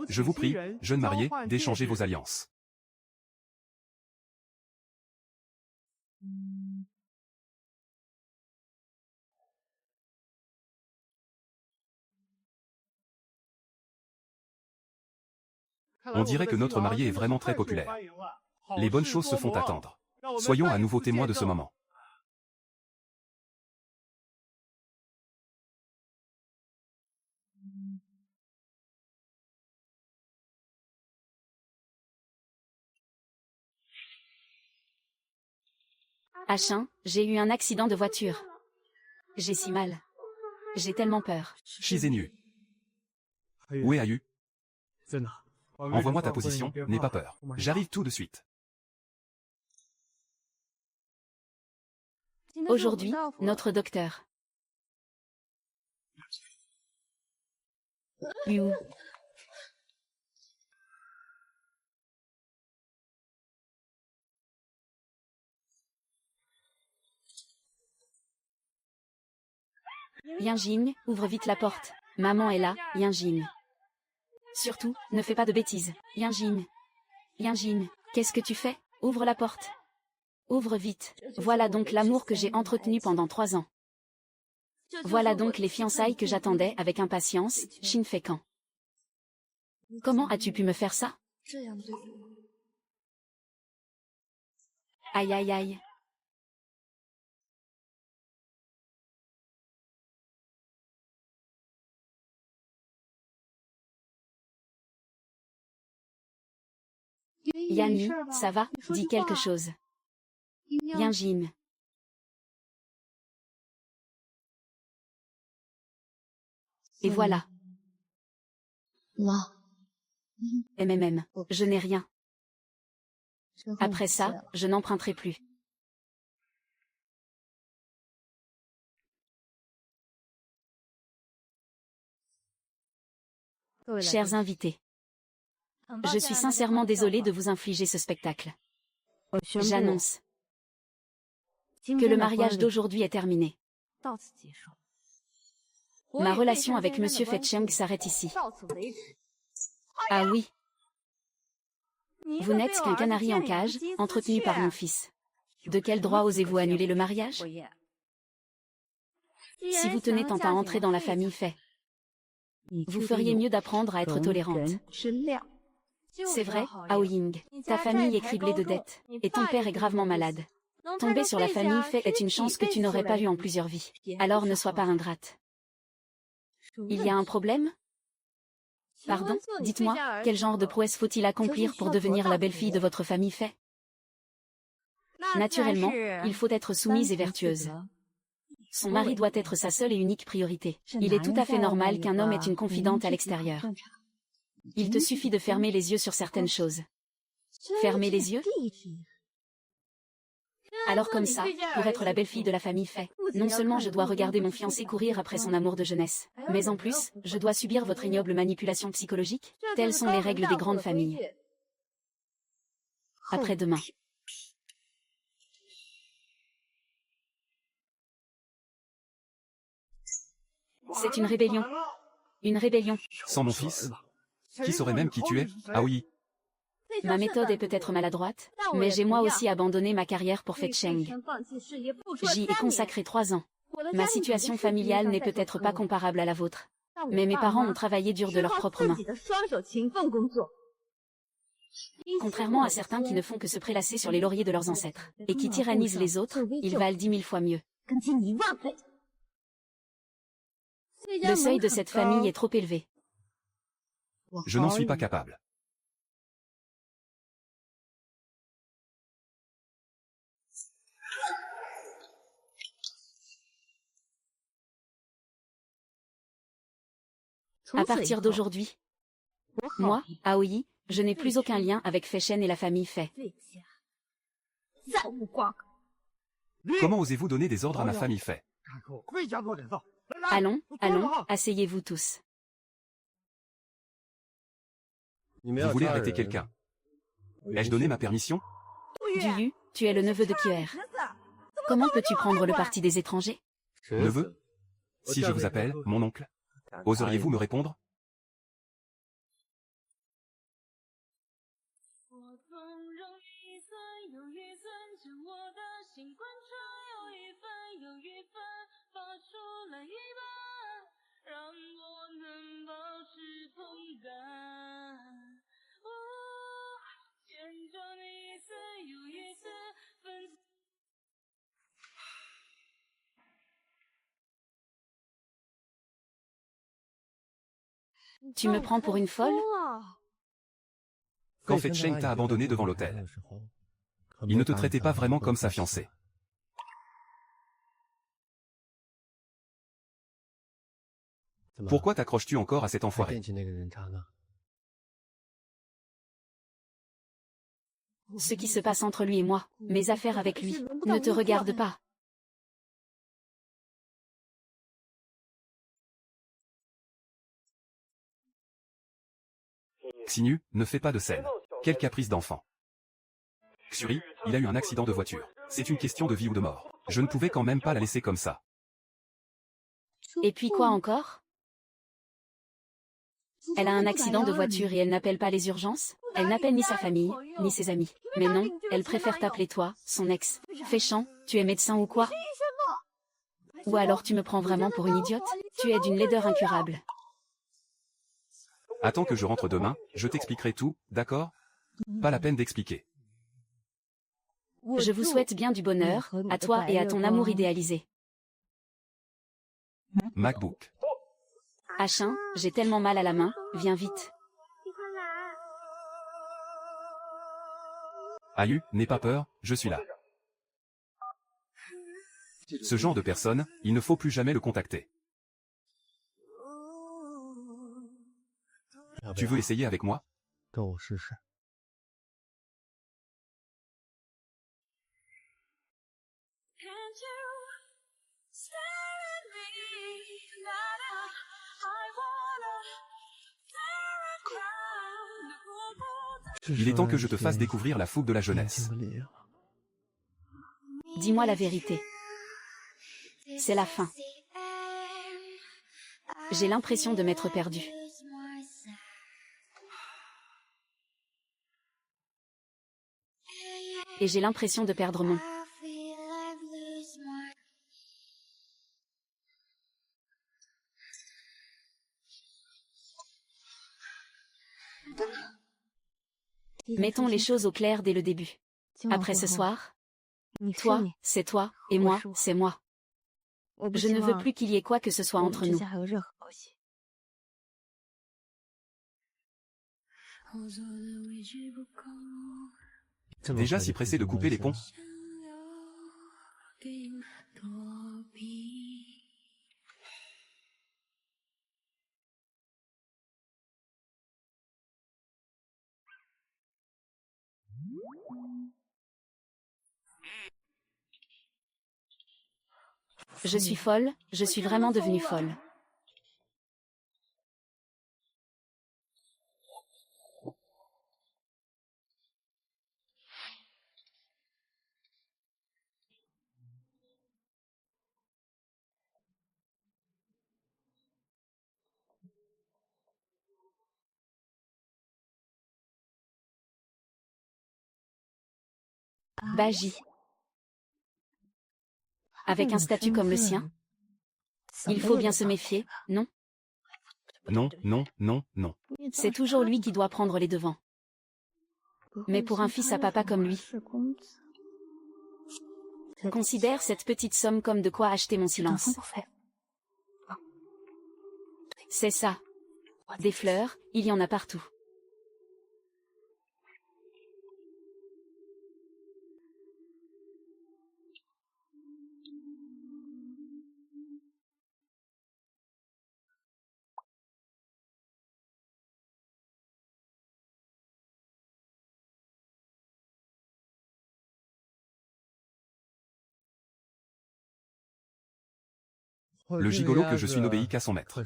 Je vous prie, jeunes mariés, d'échanger vos alliances. On dirait que notre marié est vraiment très populaire. Les bonnes choses se font attendre. Soyons à nouveau témoins de ce moment. H1, j'ai eu un accident de voiture. J'ai si mal. J'ai tellement peur. Shizenu. Où est Ayu? Envoie-moi ta position, n'aie pas peur. J'arrive tout de suite. Aujourd'hui, notre docteur. You. Yinjing, ouvre vite la porte. Maman est là, Yinjing. Surtout, ne fais pas de bêtises. Yinjing. Yinjing, qu'est-ce que tu fais? Ouvre la porte. Ouvre vite. Voilà donc l'amour que j'ai entretenu pendant 3 ans. Voilà donc les fiançailles que j'attendais avec impatience, Shin Feikan. Comment as-tu pu me faire ça? Aïe aïe aïe. Yanni, ça va? Dis quelque chose. Yinjin. Et voilà. MMM, je n'ai rien. Après ça, je n'emprunterai plus. Chers invités, je suis sincèrement désolée de vous infliger ce spectacle. J'annonce que le mariage d'aujourd'hui est terminé. Ma relation avec Monsieur Fetcheng s'arrête ici. Ah oui. Vous n'êtes qu'un canari en cage, entretenu par mon fils. De quel droit osez-vous annuler le mariage? Si vous tenez tant à entrer dans la famille Fei, vous feriez mieux d'apprendre à être tolérante. C'est vrai, Aoying, ta famille est criblée de dettes, et ton père est gravement malade. Tomber sur la famille Fei est une chance que tu n'aurais pas eue en plusieurs vies. Alors ne sois pas ingrate. Il y a un problème? Pardon, dites-moi, quel genre de prouesse faut-il accomplir pour devenir la belle-fille de votre famille Fei? Naturellement, il faut être soumise et vertueuse. Son mari doit être sa seule et unique priorité. Il est tout à fait normal qu'un homme ait une confidente à l'extérieur. Il te suffit de fermer les yeux sur certaines choses. Fermer les yeux? Alors comme ça, pour être la belle-fille de la famille Fei, non seulement je dois regarder mon fiancé courir après son amour de jeunesse, mais en plus, je dois subir votre ignoble manipulation psychologique. Telles sont les règles des grandes familles. Après-demain. C'est une rébellion. Une rébellion. Sans mon fils? Qui saurait même qui tu es? Ah oui. Ma méthode est peut-être maladroite, mais j'ai moi aussi abandonné ma carrière pour Fetcheng. J'y ai consacré 3 ans. Ma situation familiale n'est peut-être pas comparable à la vôtre. Mais mes parents ont travaillé dur de leurs propres mains. Contrairement à certains qui ne font que se prélasser sur les lauriers de leurs ancêtres, et qui tyrannisent les autres, ils valent 10 000 fois mieux. Le seuil de cette famille est trop élevé. Je n'en suis pas capable. À partir d'aujourd'hui, moi, Aoi, je n'ai plus aucun lien avec Feichen et la famille Fei. Comment osez-vous donner des ordres à ma famille Fei? Allons, allons, asseyez-vous tous. Vous voulez arrêter quelqu'un? Ai-je donné ma permission? Duyu, tu es le neveu de Kyer. Comment peux-tu prendre le parti des étrangers? Neveu? Si je vous appelle, mon oncle, oseriez-vous me répondre? Tu me prends pour une folle? Qu'en fait Shane t'a abandonné devant l'hôtel. Il ne te traitait pas vraiment comme sa fiancée. Pourquoi t'accroches-tu encore à cet enfoiré? Ce qui se passe entre lui et moi, mes affaires avec lui, ne te regardent pas. Xinu, ne fais pas de scène. Quel caprice d'enfant. Xuri, il a eu un accident de voiture. C'est une question de vie ou de mort. Je ne pouvais quand même pas la laisser comme ça. Et puis quoi encore? Elle a un accident de voiture et elle n'appelle pas les urgences? Elle n'appelle ni sa famille, ni ses amis. Mais non, elle préfère t'appeler toi, son ex. Féchant, tu es médecin ou quoi? Ou alors tu me prends vraiment pour une idiote? Tu es d'une laideur incurable. Attends que je rentre demain, je t'expliquerai tout, d'accord? Pas la peine d'expliquer. Je vous souhaite bien du bonheur, à toi et à ton amour idéalisé. MacBook. Achin, j'ai tellement mal à la main, viens vite. Ayu, n'aie pas peur, je suis là. Ce genre de personne, il ne faut plus jamais le contacter. Tu veux essayer avec moi? Il est temps que je te fasse découvrir la fougue de la jeunesse. Dis-moi la vérité. C'est la fin. J'ai l'impression de m'être perdue. Et j'ai l'impression de perdre mon... Mettons les choses au clair dès le début. Après ce soir, toi, c'est toi, et moi, c'est moi. Je ne veux plus qu'il y ait quoi que ce soit entre nous. Déjà si pressé de couper les ponts? Je suis folle, je suis vraiment devenue folle. Baji. Avec un statut comme le sien, il faut bien se méfier, non? Non, non, non, non. C'est toujours lui qui doit prendre les devants. Mais pour un fils à papa comme lui, considère cette petite somme comme de quoi acheter mon silence. C'est ça. Des fleurs, il y en a partout. Le gigolo que je suis n'obéit qu'à son maître.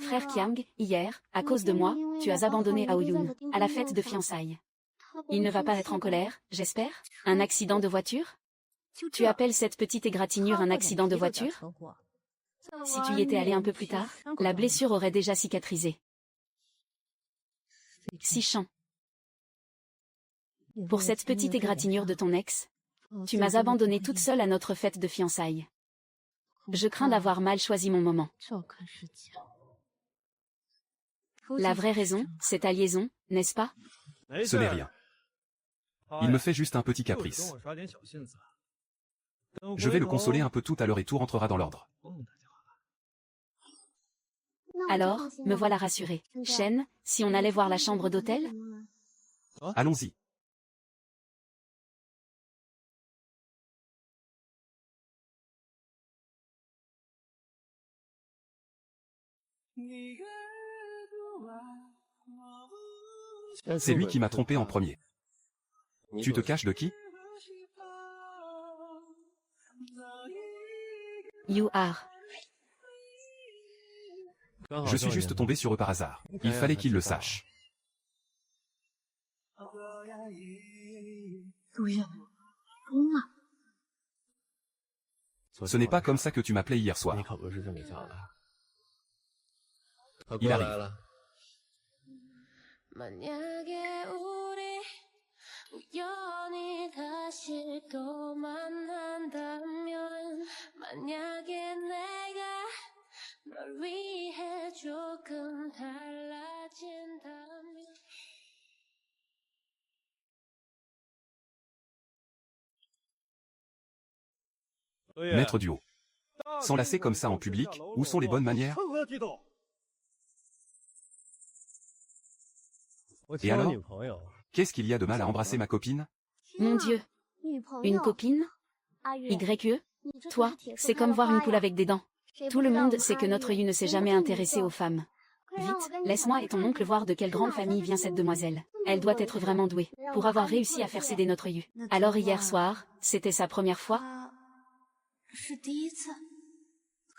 Frère Kiang, hier, à cause de moi, tu as abandonné Aoyun, à la fête de fiançailles. Il ne va pas être en colère, j'espère? Un accident de voiture? Tu appelles cette petite égratignure un accident de voiture? Si tu y étais allé un peu plus tard, la blessure aurait déjà cicatrisé. Sichant. Pour cette petite égratignure de ton ex, tu m'as abandonnée toute seule à notre fête de fiançailles. Je crains d'avoir mal choisi mon moment. La vraie raison, c'est ta liaison, n'est-ce pas? Ce n'est rien. Il me fait juste un petit caprice. Je vais le consoler un peu tout à l'heure et tout rentrera dans l'ordre. Alors, me voilà rassurée. Shen, si on allait voir la chambre d'hôtel? Allons-y. C'est lui qui m'a trompé en premier. Tu te caches de qui? You are. Je suis juste tombé sur eux par hasard. Il fallait qu'ils le sachent. Ce n'est pas comme ça que tu m'appelais hier soir. Il arrive. 만약에 우리 우연히 다시 또 만난다면 만약에 내가 널 위해 조금 달라진다면 Maître du haut. S'enlacer comme ça en public, où sont les bonnes manières? Et alors? Qu'est-ce qu'il y a de mal à embrasser ma copine? Mon Dieu. Une copine? YE? Toi, c'est comme voir une poule avec des dents. Tout le monde sait que notre Yu ne s'est jamais intéressé aux femmes. Vite, laisse-moi et ton oncle voir de quelle grande famille vient cette demoiselle. Elle doit être vraiment douée, pour avoir réussi à faire céder notre Yu. Alors hier soir, c'était sa première fois?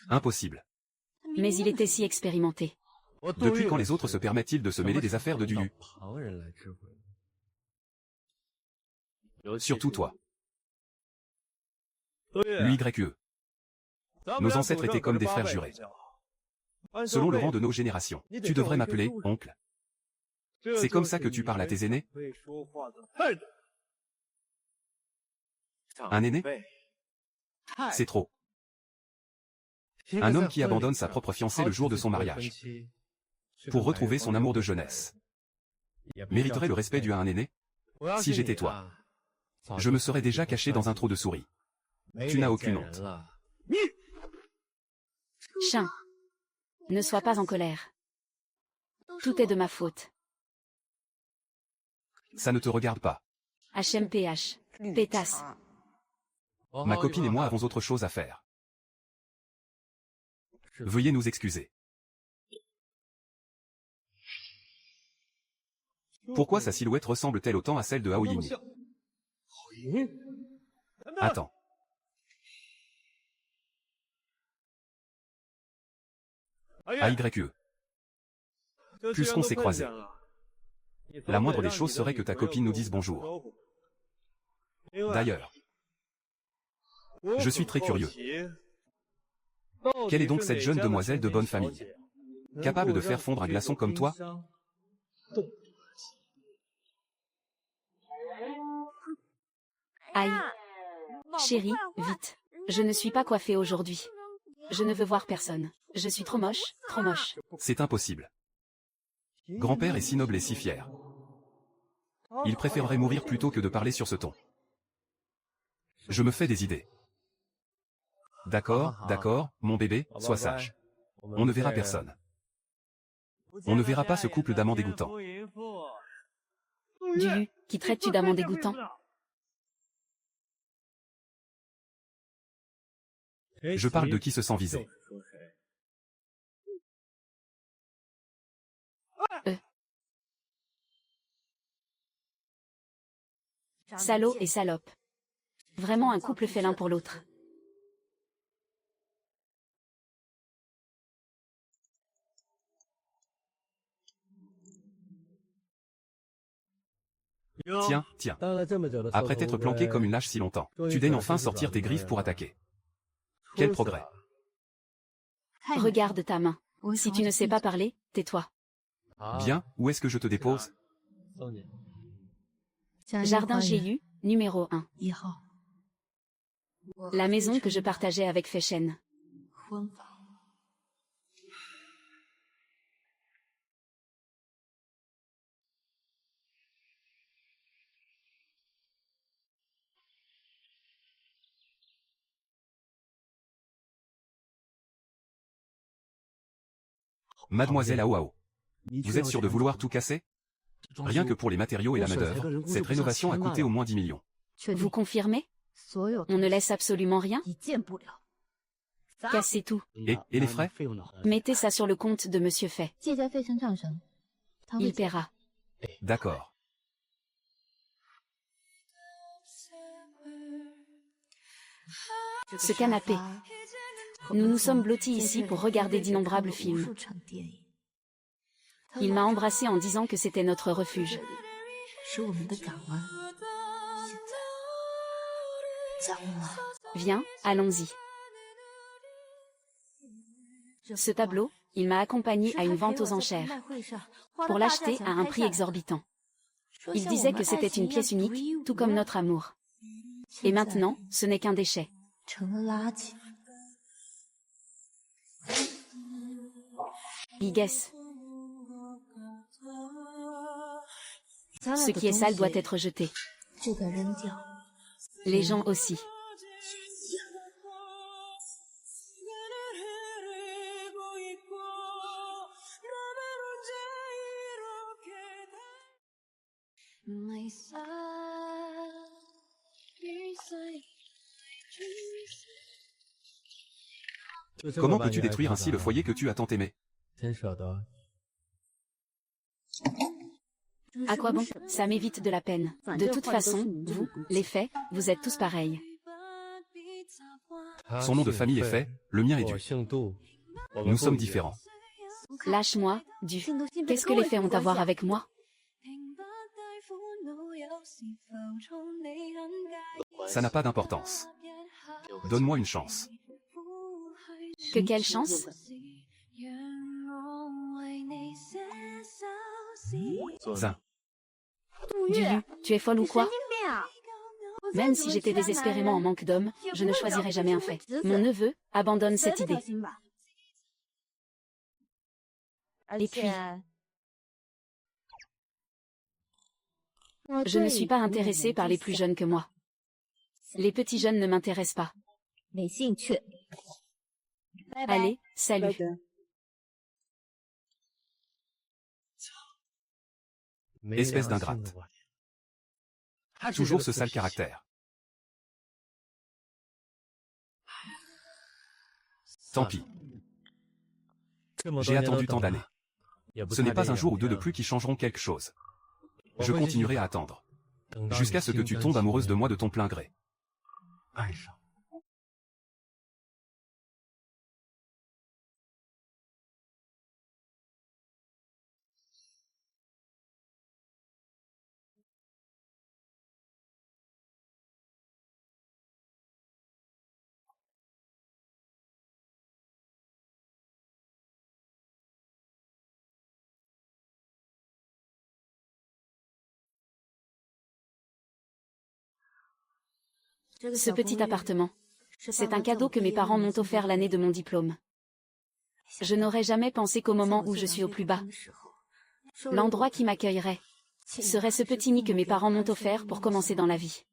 Impossible. Mais il était si expérimenté. Depuis quand les autres se permettent-ils de se mêler des affaires de du Yu? Surtout toi. L'YE. Nos ancêtres étaient comme des frères jurés. Selon le rang de nos générations, tu devrais m'appeler oncle. C'est comme ça que tu parles à tes aînés? Un aîné? C'est trop. Un homme qui abandonne sa propre fiancée le jour de son mariage pour retrouver son amour de jeunesse mériterait le respect dû à un aîné? Si j'étais toi, je me serais déjà caché dans un trou de souris. Tu n'as aucune honte. Chien. Ne sois pas en colère. Tout est de ma faute. Ça ne te regarde pas. HMPH. Pétasse. Ma copine et moi avons autre chose à faire. Veuillez nous excuser. Pourquoi sa silhouette ressemble-t-elle autant à celle de Hao Ying? Attends. AYE. Puisqu'on s'est croisés, la moindre des choses serait que ta copine nous dise bonjour. D'ailleurs, je suis très curieux. Quelle est donc cette jeune demoiselle de bonne famille, capable de faire fondre un glaçon comme toi? Aïe. Chérie, vite. Je ne suis pas coiffée aujourd'hui. Je ne veux voir personne. Je suis trop moche, trop moche. C'est impossible. Grand-père est si noble et si fier. Il préférerait mourir plutôt que de parler sur ce ton. Je me fais des idées. D'accord, d'accord, mon bébé, sois sage. On ne verra personne. On ne verra pas ce couple d'amants dégoûtants. Du qui traites-tu d'amant dégoûtant? Je parle de qui se sent visé. Salaud et salope. Vraiment un couple fait l'un pour l'autre. Tiens, tiens. Après t'être planqué comme une lâche si longtemps, tu daignes enfin sortir tes griffes pour attaquer. Quel progrès. Regarde ta main. Si tu ne sais pas parler, tais-toi. Bien, où est-ce que je te dépose? Jardin GU, numéro 1. La maison que je partageais avec Fechen. Mademoiselle Aoao. Vous êtes sûr de vouloir tout casser? Rien que pour les matériaux et la main-d'œuvre, cette rénovation a coûté au moins 10 millions. Vous confirmez? On ne laisse absolument rien? Cassez tout. Et les frais? Mettez ça sur le compte de Monsieur Fay. Il paiera. D'accord. Ce canapé. Nous nous sommes blottis ici pour regarder d'innombrables films. Il m'a embrassé en disant que c'était notre refuge. Viens, allons-y. Ce tableau, il m'a accompagné à une vente aux enchères, pour l'acheter à un prix exorbitant. Il disait que c'était une pièce unique, tout comme notre amour. Et maintenant, ce n'est qu'un déchet. Biggess. Ce qui est sale doit être jeté. Les gens aussi. Comment peux-tu détruire ainsi le foyer que tu as tant aimé? À quoi bon? Ça m'évite de la peine. De toute façon, vous, les faits, vous êtes tous pareils. Son nom de famille est fait, le mien est Du. Nous sommes différents. Lâche-moi, Du. Qu'est-ce que les faits ont à voir avec moi? Ça n'a pas d'importance. Donne-moi une chance. Que quelle chance? Zin. Du, tu es folle ou quoi? Même si j'étais désespérément en manque d'hommes, je ne choisirais jamais un fait. Mon neveu abandonne cette idée. Et puis, je ne suis pas intéressée par les plus jeunes que moi. Les petits jeunes ne m'intéressent pas. Allez, salut. Espèce d'ingrate. Toujours ce sale caractère. Tant pis. J'ai attendu tant d'années. Ce n'est pas un jour ou deux de plus qui changeront quelque chose. Je continuerai à attendre. Jusqu'à ce que tu tombes amoureuse de moi de ton plein gré. Ce petit appartement. C'est un cadeau que mes parents m'ont offert l'année de mon diplôme. Je n'aurais jamais pensé qu'au moment où je suis au plus bas, l'endroit qui m'accueillerait serait ce petit nid que mes parents m'ont offert pour commencer dans la vie.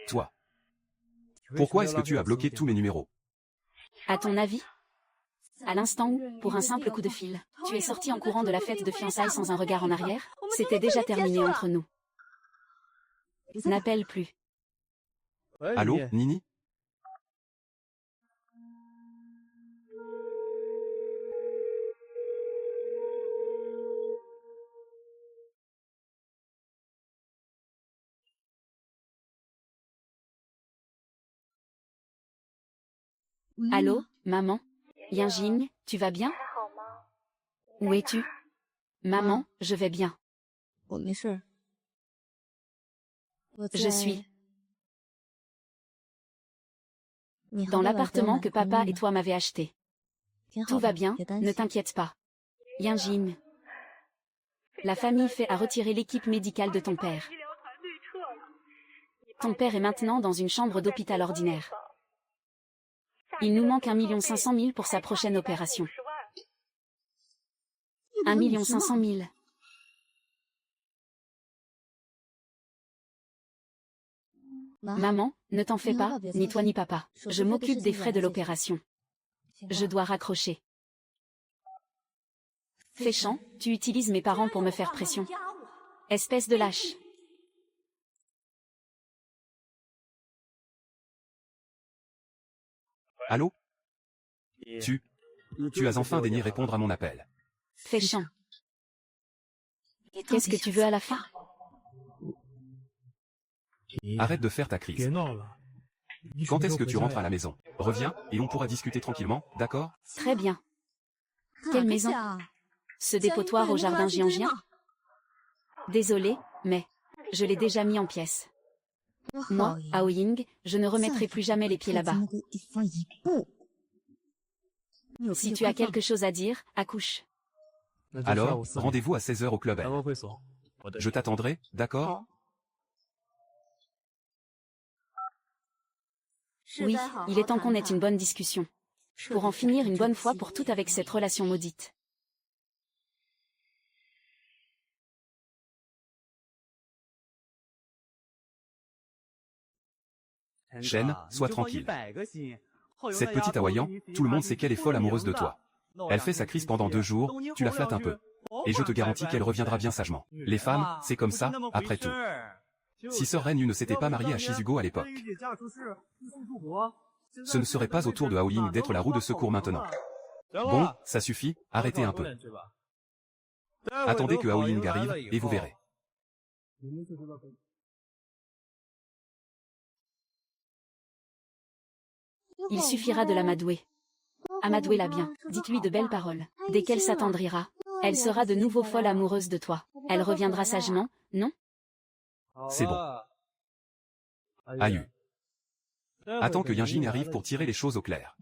Toi. Pourquoi est-ce que tu as bloqué tous mes numéros? À ton avis? À l'instant où, pour un simple coup de fil, tu es sorti en courant de la fête de fiançailles sans un regard en arrière, c'était déjà terminé entre nous. N'appelle plus. Allô, Nini? Allô, maman? Yinjing, tu vas bien? Où es-tu? Maman, je vais bien. Je suis dans l'appartement que papa et toi m'avez acheté. Tout va bien, ne t'inquiète pas. Yinjing. La famille fait à retirer l'équipe médicale de ton père. Ton père est maintenant dans une chambre d'hôpital ordinaire. Il nous manque 1,5 million pour sa prochaine opération. 1,5 million. Maman, ne t'en fais pas, ni toi ni papa. Je m'occupe des frais de l'opération. Je dois raccrocher. Féchant, tu utilises mes parents pour me faire pression. Espèce de lâche. Allô? Tu as enfin daigné répondre à mon appel. Féchant. Qu'est-ce que tu veux à la fin? Arrête de faire ta crise. Quand est-ce que tu rentres à la maison? Reviens, et on pourra discuter tranquillement, d'accord? Très bien. Quelle maison? Ce dépotoir au jardin Jiangjiang? Désolé, mais je l'ai déjà mis en pièces. Moi, Aoying, je ne remettrai plus jamais les pieds là-bas. Si tu as quelque chose à dire, accouche. Alors, rendez-vous à 16h au Club L. Je t'attendrai, d'accord? Oui, il est temps qu'on ait une bonne discussion. Pour en finir une bonne fois pour toutes avec cette relation maudite. Shen, sois tranquille. Cette petite Hawaïan, tout le monde sait qu'elle est folle amoureuse de toi. Elle fait sa crise pendant 2 jours, tu la flattes un peu. Et je te garantis qu'elle reviendra bien sagement. Les femmes, c'est comme ça, après tout. Si Sœur Renyu ne s'était pas mariée à Shizugo à l'époque, ce ne serait pas au tour de Aoying d'être la roue de secours maintenant. Bon, ça suffit, arrêtez un peu. Attendez que Aoying arrive, et vous verrez. Il suffira de l'amadouer. Amadouez-la bien, dites-lui de belles paroles. Dès qu'elle s'attendrira, elle sera de nouveau folle amoureuse de toi. Elle reviendra sagement, non? C'est bon. Aïe. Attends que Yinjing arrive pour tirer les choses au clair.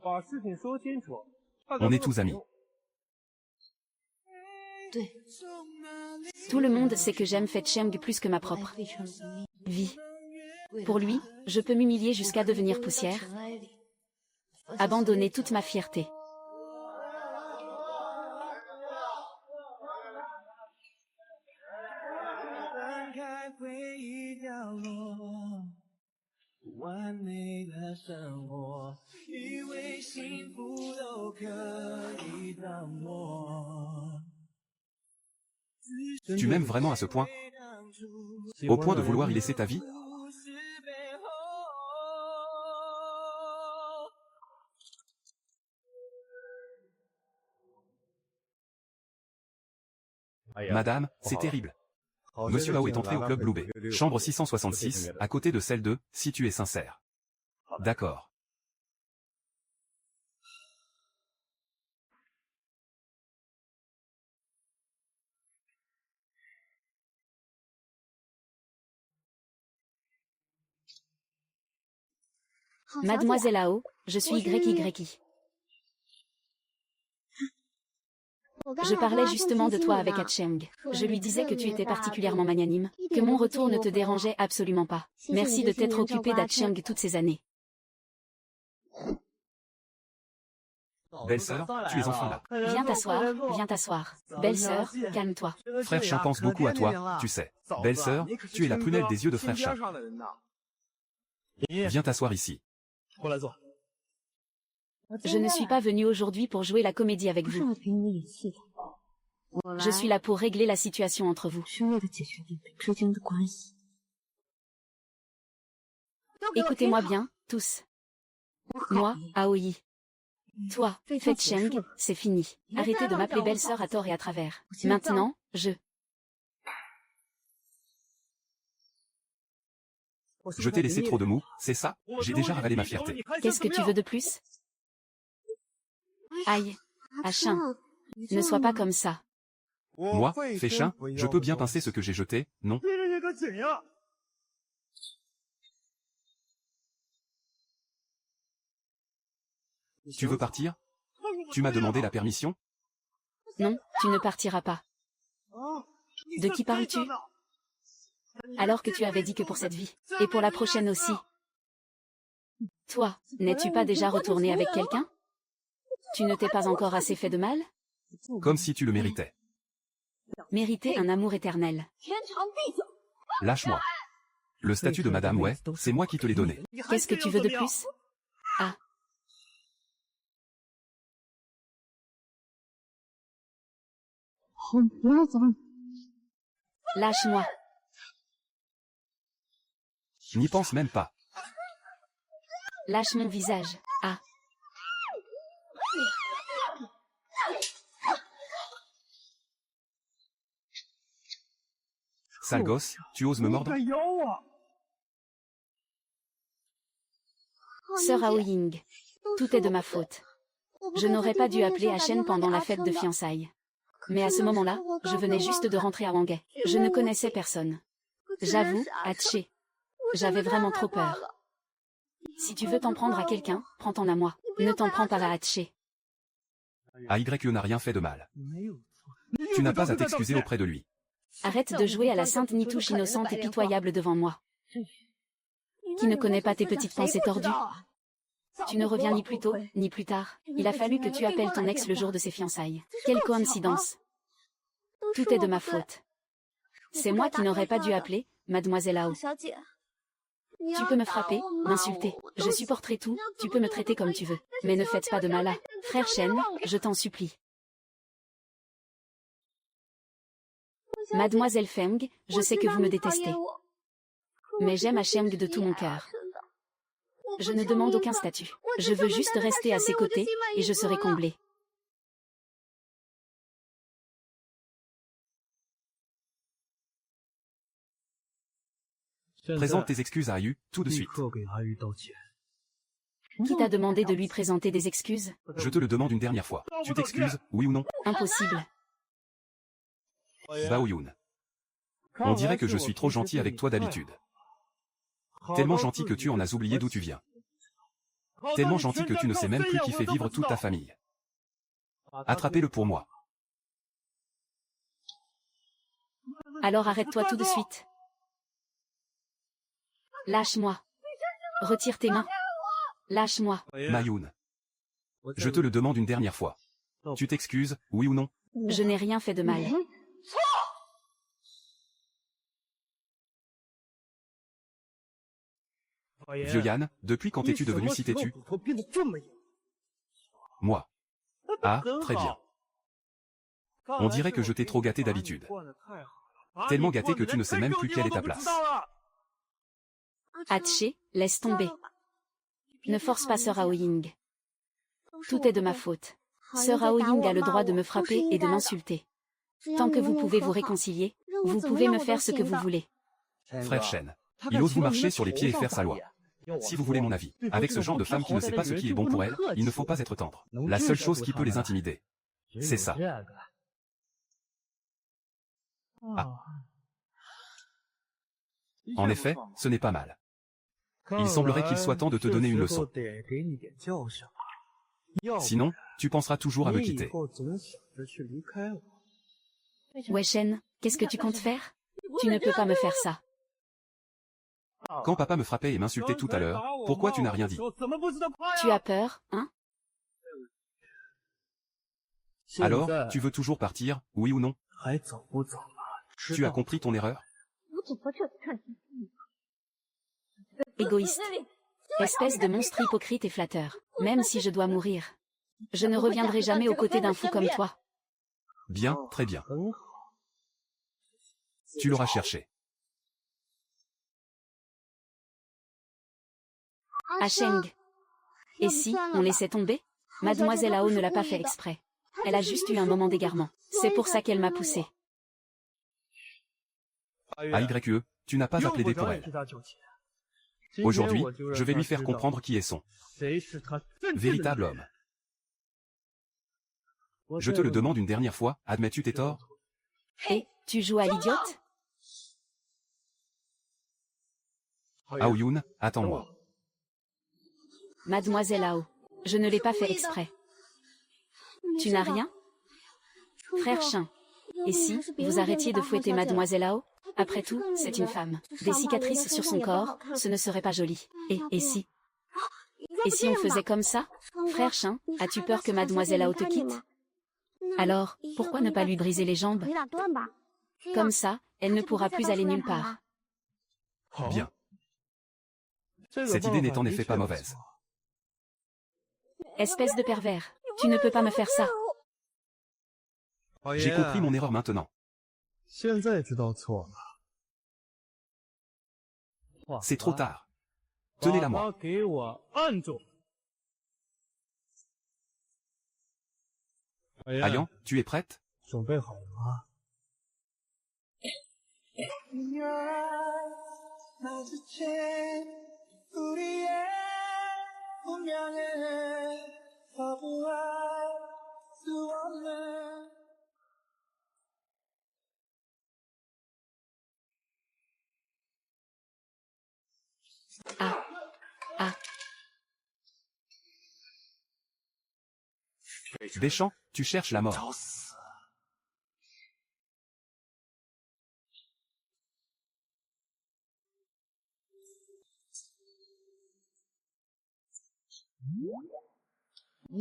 On est tous amis. Tout le monde sait que j'aime Fei Cheng plus que ma propre vie. Pour lui, je peux m'humilier jusqu'à devenir poussière. Abandonner toute ma fierté. Tu m'aimes vraiment à ce point? Au point de vouloir y laisser ta vie? Madame, c'est terrible. Monsieur Hao est entré au club Blue Bay. Chambre 666, à côté de celle de, si tu es sincère. D'accord. Mademoiselle Hao, je suis YY. Je parlais justement de toi avec Hatcheng. Je lui disais que tu étais particulièrement magnanime, que mon retour ne te dérangeait absolument pas. Merci de t'être occupé d'Hatcheng toutes ces années. Belle-sœur, tu es enfin là. Viens t'asseoir, viens t'asseoir. Belle-sœur, calme-toi. Frère Chan pense beaucoup à toi, tu sais. Belle-sœur, tu es la prunelle des yeux de frère Chan. Viens t'asseoir ici. Je ne suis pas venue aujourd'hui pour jouer la comédie avec vous. Je suis là pour régler la situation entre vous. Écoutez-moi bien, tous. Moi, Aoi. Toi, Fei Cheng, c'est fini. Arrêtez de m'appeler belle-sœur à tort et à travers. Maintenant, je t'ai laissé trop de mou, c'est ça? J'ai déjà ravalé ma fierté. Qu'est-ce que tu veux de plus? Aïe. Achin. Ne sois pas comme ça. Moi, Féchin, je peux bien pincer ce que j'ai jeté, non? Tu veux partir? Tu m'as demandé la permission? Non, tu ne partiras pas. De qui parles-tu? Alors que tu avais dit que pour cette vie, et pour la prochaine aussi. Toi, n'es-tu pas déjà retourné avec quelqu'un? Tu ne t'es pas encore assez fait de mal? Comme si tu le méritais. Mériter un amour éternel. Lâche-moi. Le statut de Madame Wei, c'est moi qui te l'ai donné. Qu'est-ce que tu veux de plus? Ah. Lâche-moi. N'y pense même pas. Lâche mon visage. Ah. Sale gosse, tu oses me mordre? Sœur Aoying. Tout est de ma faute. Je n'aurais pas dû appeler Achen pendant la fête de fiançailles. Mais à ce moment-là, je venais juste de rentrer à Wanghae. Je ne connaissais personne. J'avoue, Haché. J'avais vraiment trop peur. Si tu veux t'en prendre à quelqu'un, prends-t'en à moi. Ne t'en prends pas à Haché. AYE n'a rien fait de mal. Tu n'as pas à t'excuser auprès de lui. Arrête de jouer à la sainte nitouche innocente et pitoyable devant moi. Qui ne connaît pas tes petites pensées tordues? Tu ne reviens ni plus tôt, ni plus tard. Il a fallu que tu appelles ton ex le jour de ses fiançailles. Quelle coïncidence. Tout est de ma faute. C'est moi qui n'aurais pas dû appeler, Mademoiselle Ao. Tu peux me frapper, m'insulter, je supporterai tout, tu peux me traiter comme tu veux. Mais ne faites pas de mal à Frère Shen, je t'en supplie. Mademoiselle Feng, je sais que vous me détestez. Mais j'aime Asheng de tout mon cœur. Je ne demande aucun statut. Je veux juste rester à ses côtés, et je serai comblée. Présente tes excuses à Ayu, tout de suite. Qui t'a demandé de lui présenter des excuses? Je te le demande une dernière fois. Tu t'excuses, oui ou non? Impossible. Bao Yun. On dirait que je suis trop gentil avec toi d'habitude. Tellement gentil que tu en as oublié d'où tu viens. Tellement gentil que tu ne sais même plus qui fait vivre toute ta famille. Attrapez-le pour moi. Alors arrête-toi tout de suite. Lâche-moi. Retire tes mains. Lâche-moi. Mayun. Je te le demande une dernière fois. Tu t'excuses, oui ou non? Je n'ai rien fait de mal. Vieux Yann, depuis quand es-tu devenu si têtu? Moi. Ah, très bien. On dirait que je t'ai trop gâté d'habitude. Tellement gâté que tu ne sais même plus quelle est ta place. Haché, laisse tomber. Ne force pas Sœur Aoying. Tout est de ma faute. Sœur Aoying a le droit de me frapper et de m'insulter. Tant que vous pouvez vous réconcilier, vous pouvez me faire ce que vous voulez. Frère Shen, il ose vous marcher sur les pieds et faire sa loi. Si vous voulez mon avis, avec ce genre de femme qui ne sait pas ce qui est bon pour elle, il ne faut pas être tendre. La seule chose qui peut les intimider, c'est ça. Ah. En effet, ce n'est pas mal. Il semblerait qu'il soit temps de te donner une leçon. Sinon, tu penseras toujours à me quitter. Wei Shen, qu'est-ce que tu comptes faire? Tu ne peux pas me faire ça. Quand papa me frappait et m'insultait tout à l'heure, pourquoi tu n'as rien dit? Tu as peur, hein? Alors, tu veux toujours partir, oui ou non? Tu as compris ton erreur? Égoïste. Espèce de monstre hypocrite et flatteur. Même si je dois mourir, je ne reviendrai jamais aux côtés d'un fou comme toi. Bien, très bien. Tu l'auras cherché. Asheng. Et si, on laissait tomber? Mademoiselle Ao ne l'a pas fait exprès. Elle a juste eu un moment d'égarement. C'est pour ça qu'elle m'a poussé. AYE, tu n'as pas à plaider pour elle. Aujourd'hui, je vais lui faire comprendre qui est son véritable homme. Je te le demande une dernière fois, admets-tu tes torts? Et, tu joues à l'idiote? Aoyun, attends-moi. Mademoiselle Ao. Je ne l'ai pas fait exprès. Tu n'as rien? Frère Chien. Et si, vous arrêtiez de fouetter Mademoiselle Ao? Après tout, c'est une femme. Des cicatrices sur son corps, ce ne serait pas joli. Et si? Et si on faisait comme ça? Frère Chien, as-tu peur que Mademoiselle Ao te quitte? Alors, pourquoi ne pas lui briser les jambes? Comme ça, elle ne pourra plus aller nulle part. Bien. Cette idée n'est en effet pas mauvaise. Espèce de pervers. Tu ne peux pas me faire ça. J'ai compris mon erreur maintenant. C'est trop tard. Tenez-la moi. Ayan, tu es prête? Ah. Ah. Deschamps, tu cherches la mort.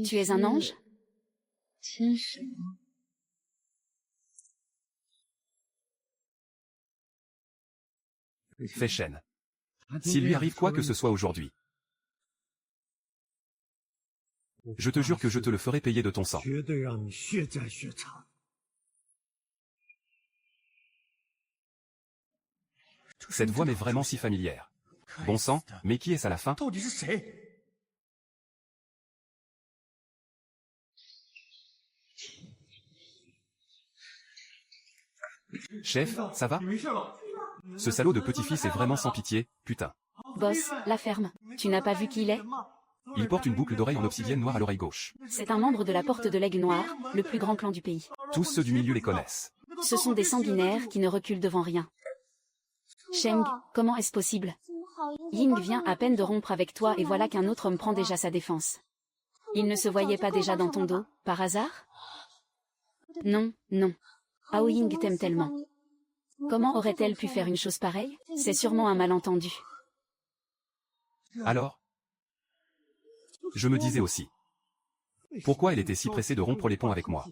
Tu es un ange? Fais chaîne. S'il lui arrive quoi que ce soit aujourd'hui, je te jure que je te le ferai payer de ton sang. Cette voix m'est vraiment si familière. Bon sang, mais qui est-ce à la fin? Chef, ça va? Ce salaud de petit-fils est vraiment sans pitié, putain. Boss, la ferme. Tu n'as pas vu qui il est? Il porte une boucle d'oreille en obsidienne noire à l'oreille gauche. C'est un membre de la Porte de l'Aigle Noir, le plus grand clan du pays. Tous ceux du milieu les connaissent. Ce sont des sanguinaires qui ne reculent devant rien. Sheng, comment est-ce possible? Ying vient à peine de rompre avec toi et voilà qu'un autre homme prend déjà sa défense. Il ne se voyait pas déjà dans ton dos, par hasard? Non, non. Ao Ying t'aime tellement. Comment aurait-elle pu faire une chose pareille? C'est sûrement un malentendu. Alors? Je me disais aussi. Pourquoi elle était si pressée de rompre les ponts avec moi?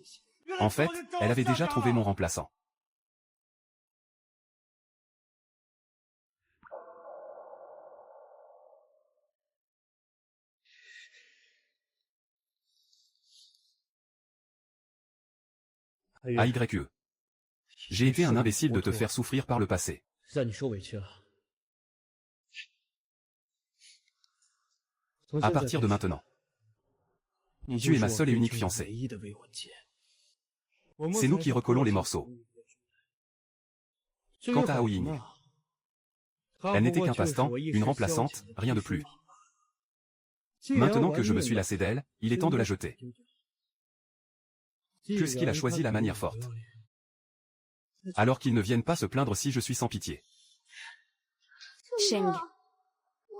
En fait, elle avait déjà trouvé mon remplaçant. AYE. J'ai été un imbécile de te faire souffrir par le passé. À partir de maintenant, tu es ma seule et unique fiancée. C'est nous qui recollons les morceaux. Quant à Ao Ying, elle n'était qu'un passe-temps, une remplaçante, rien de plus. Maintenant que je me suis lassé d'elle, il est temps de la jeter. Puisqu'il a choisi la manière forte. Alors qu'il ne vienne pas se plaindre si je suis sans pitié. Sheng.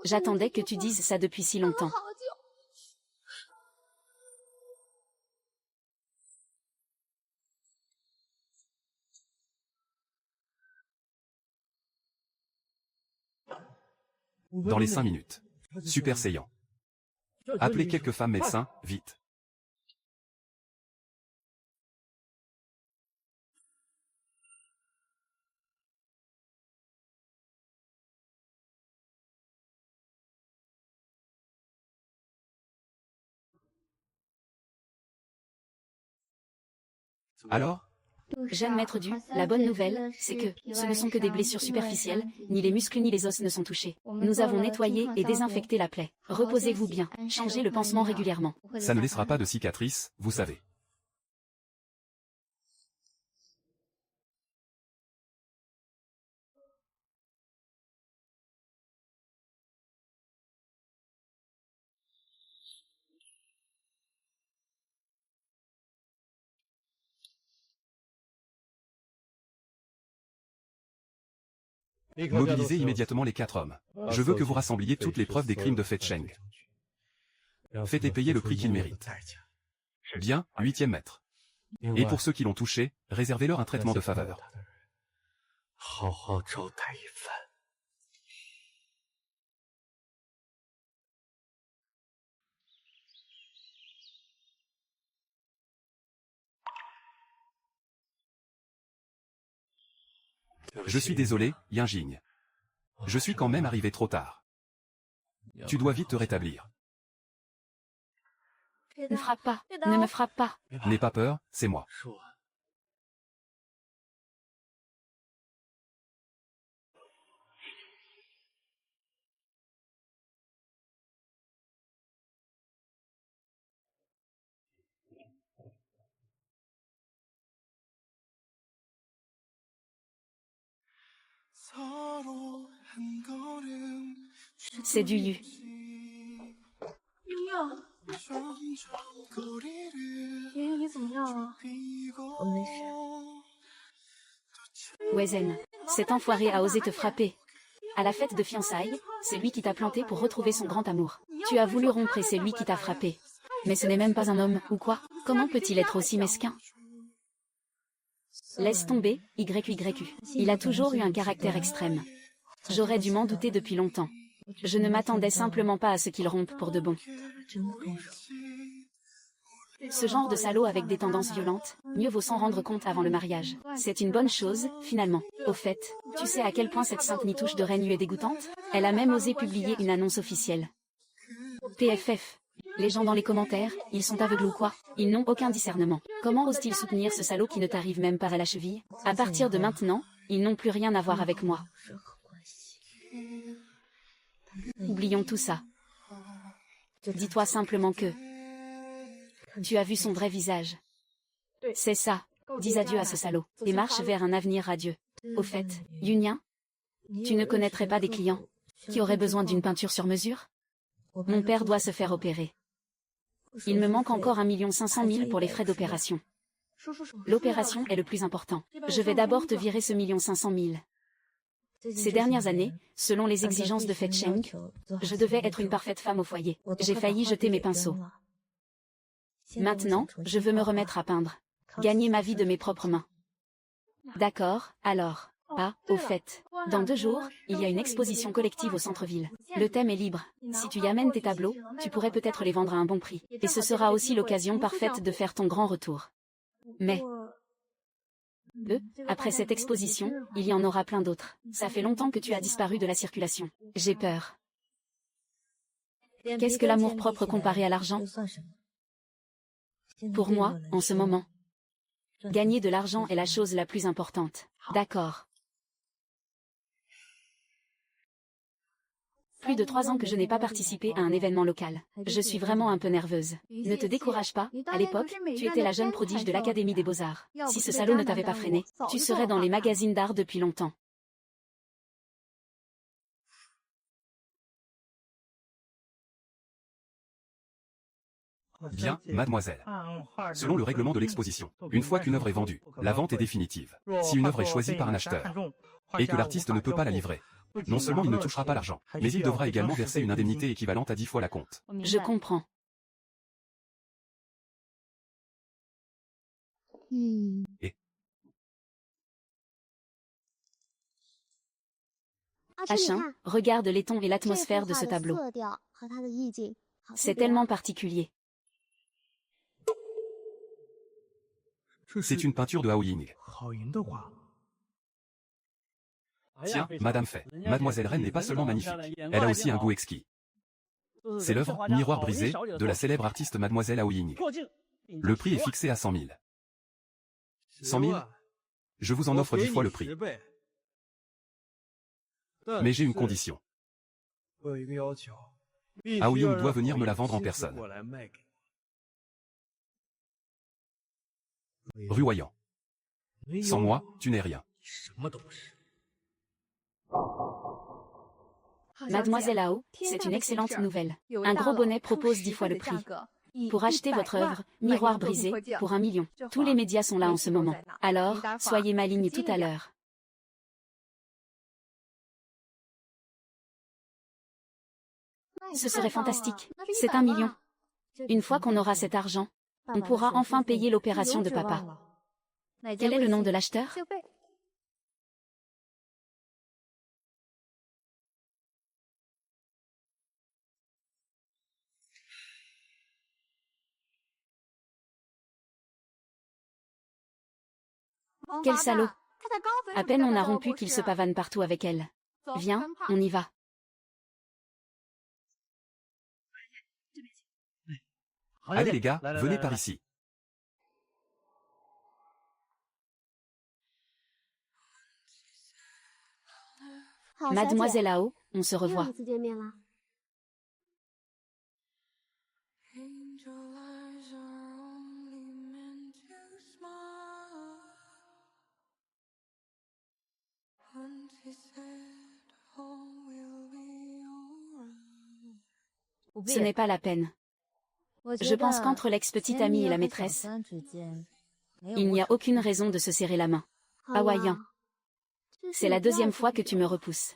J'attendais que tu dises ça depuis si longtemps. Dans les 5 minutes. Super Saiyan. Appelez quelques femmes médecins, vite. Alors? Jeune maître du, la bonne nouvelle, c'est que, ce ne sont que des blessures superficielles, ni les muscles ni les os ne sont touchés. Nous avons nettoyé et désinfecté la plaie. Reposez-vous bien, changez le pansement régulièrement. Ça ne laissera pas de cicatrices, vous savez. Mobilisez immédiatement les 4 hommes. Je veux que vous rassembliez toutes les preuves des crimes de Fei Cheng. Faites-les payer le prix qu'ils méritent. Bien, 8e maître. Et pour ceux qui l'ont touché, réservez-leur un traitement de faveur. Je suis désolé, Yinjing. Je suis quand même arrivé trop tard. Tu dois vite te rétablir. Ne frappe pas, ne me frappe pas. N'aie pas peur, c'est moi. C'est du Yu. Wezen, cet enfoiré a osé te frapper. À la fête de fiançailles, c'est lui qui t'a planté pour retrouver son grand amour. Tu as voulu rompre et c'est lui qui t'a frappé. Mais ce n'est même pas un homme, ou quoi? Comment peut-il être aussi mesquin? Laisse tomber, YYU. Il a toujours eu un caractère extrême. J'aurais dû m'en douter depuis longtemps. Je ne m'attendais simplement pas à ce qu'il rompe pour de bon. Ce genre de salaud avec des tendances violentes, mieux vaut s'en rendre compte avant le mariage. C'est une bonne chose, finalement. Au fait, tu sais à quel point cette sainte nitouche de Reine Yu est dégoûtante? Elle a même osé publier une annonce officielle. PFF. Les gens dans les commentaires, ils sont aveugles ou quoi? Ils n'ont aucun discernement. Comment osent-ils soutenir ce salaud qui ne t'arrive même pas à la cheville? À partir de maintenant, ils n'ont plus rien à voir avec moi. Oublions tout ça. Dis-toi simplement que tu as vu son vrai visage. C'est ça. Dis adieu à ce salaud et marche vers un avenir radieux. Au fait, Yunyan, tu ne connaîtrais pas des clients qui auraient besoin d'une peinture sur mesure? Mon père doit se faire opérer. Il me manque encore 1 500 000 pour les frais d'opération. L'opération est le plus important. Je vais d'abord te virer ce 1 500 000. Ces dernières années, selon les exigences de Fei Cheng, je devais être une parfaite femme au foyer. J'ai failli jeter mes pinceaux. Maintenant, je veux me remettre à peindre. Gagner ma vie de mes propres mains. D'accord, alors. Ah, au fait, dans 2 jours, il y a une exposition collective au centre-ville. Le thème est libre. Si tu y amènes tes tableaux, tu pourrais peut-être les vendre à un bon prix. Et ce sera aussi l'occasion parfaite de faire ton grand retour. Mais après cette exposition, il y en aura plein d'autres. Ça fait longtemps que tu as disparu de la circulation. J'ai peur. Qu'est-ce que l'amour-propre comparé à l'argent? Pour moi, en ce moment, gagner de l'argent est la chose la plus importante. D'accord. Plus de 3 ans que je n'ai pas participé à un événement local. Je suis vraiment un peu nerveuse. Ne te décourage pas, à l'époque, tu étais la jeune prodige de l'Académie des Beaux-Arts. Si ce salaud ne t'avait pas freiné, tu serais dans les magazines d'art depuis longtemps. Bien, mademoiselle. Selon le règlement de l'exposition, une fois qu'une œuvre est vendue, la vente est définitive. Si une œuvre est choisie par un acheteur, et que l'artiste ne peut pas la livrer, non seulement il ne touchera pas l'argent, mais il devra également verser une indemnité équivalente à 10 fois la compte. Je comprends. Et Achin, regarde les tons et l'atmosphère de ce tableau. C'est tellement particulier. c'est une peinture de Hao Ying. Tiens, Madame Fei, Mademoiselle Reine n'est pas seulement magnifique, elle a aussi un goût exquis. C'est l'œuvre « Miroir brisé » de la célèbre artiste Mademoiselle Hao Ying. Le prix est fixé à 100 000. 100 000? Je vous en offre 10 fois le prix. Mais j'ai une condition. Hao Ying doit venir me la vendre en personne. Ruoyant. Sans moi, tu n'es rien. Mademoiselle Hao, c'est une excellente nouvelle. Un gros bonnet propose 10 fois le prix. Pour acheter votre œuvre, Miroir brisé, pour 1 million. Tous les médias sont là en ce moment. Alors, soyez maligne tout à l'heure. Ce serait fantastique. C'est 1 million. Une fois qu'on aura cet argent, on pourra enfin payer l'opération de papa. Quel est le nom de l'acheteur? Quel salaud! À peine on a rompu qu'il se pavane partout avec elle. Viens, on y va. Allez les gars, venez par ici. Mademoiselle Ao, on se revoit. Angel eyes are only meant to smile. And he said, all will be alright. Ce n'est pas la peine. Je pense qu'entre l'ex-petite amie et la maîtresse, il n'y a aucune raison de se serrer la main. Hawaïen. C'est la 2e fois que tu me repousses.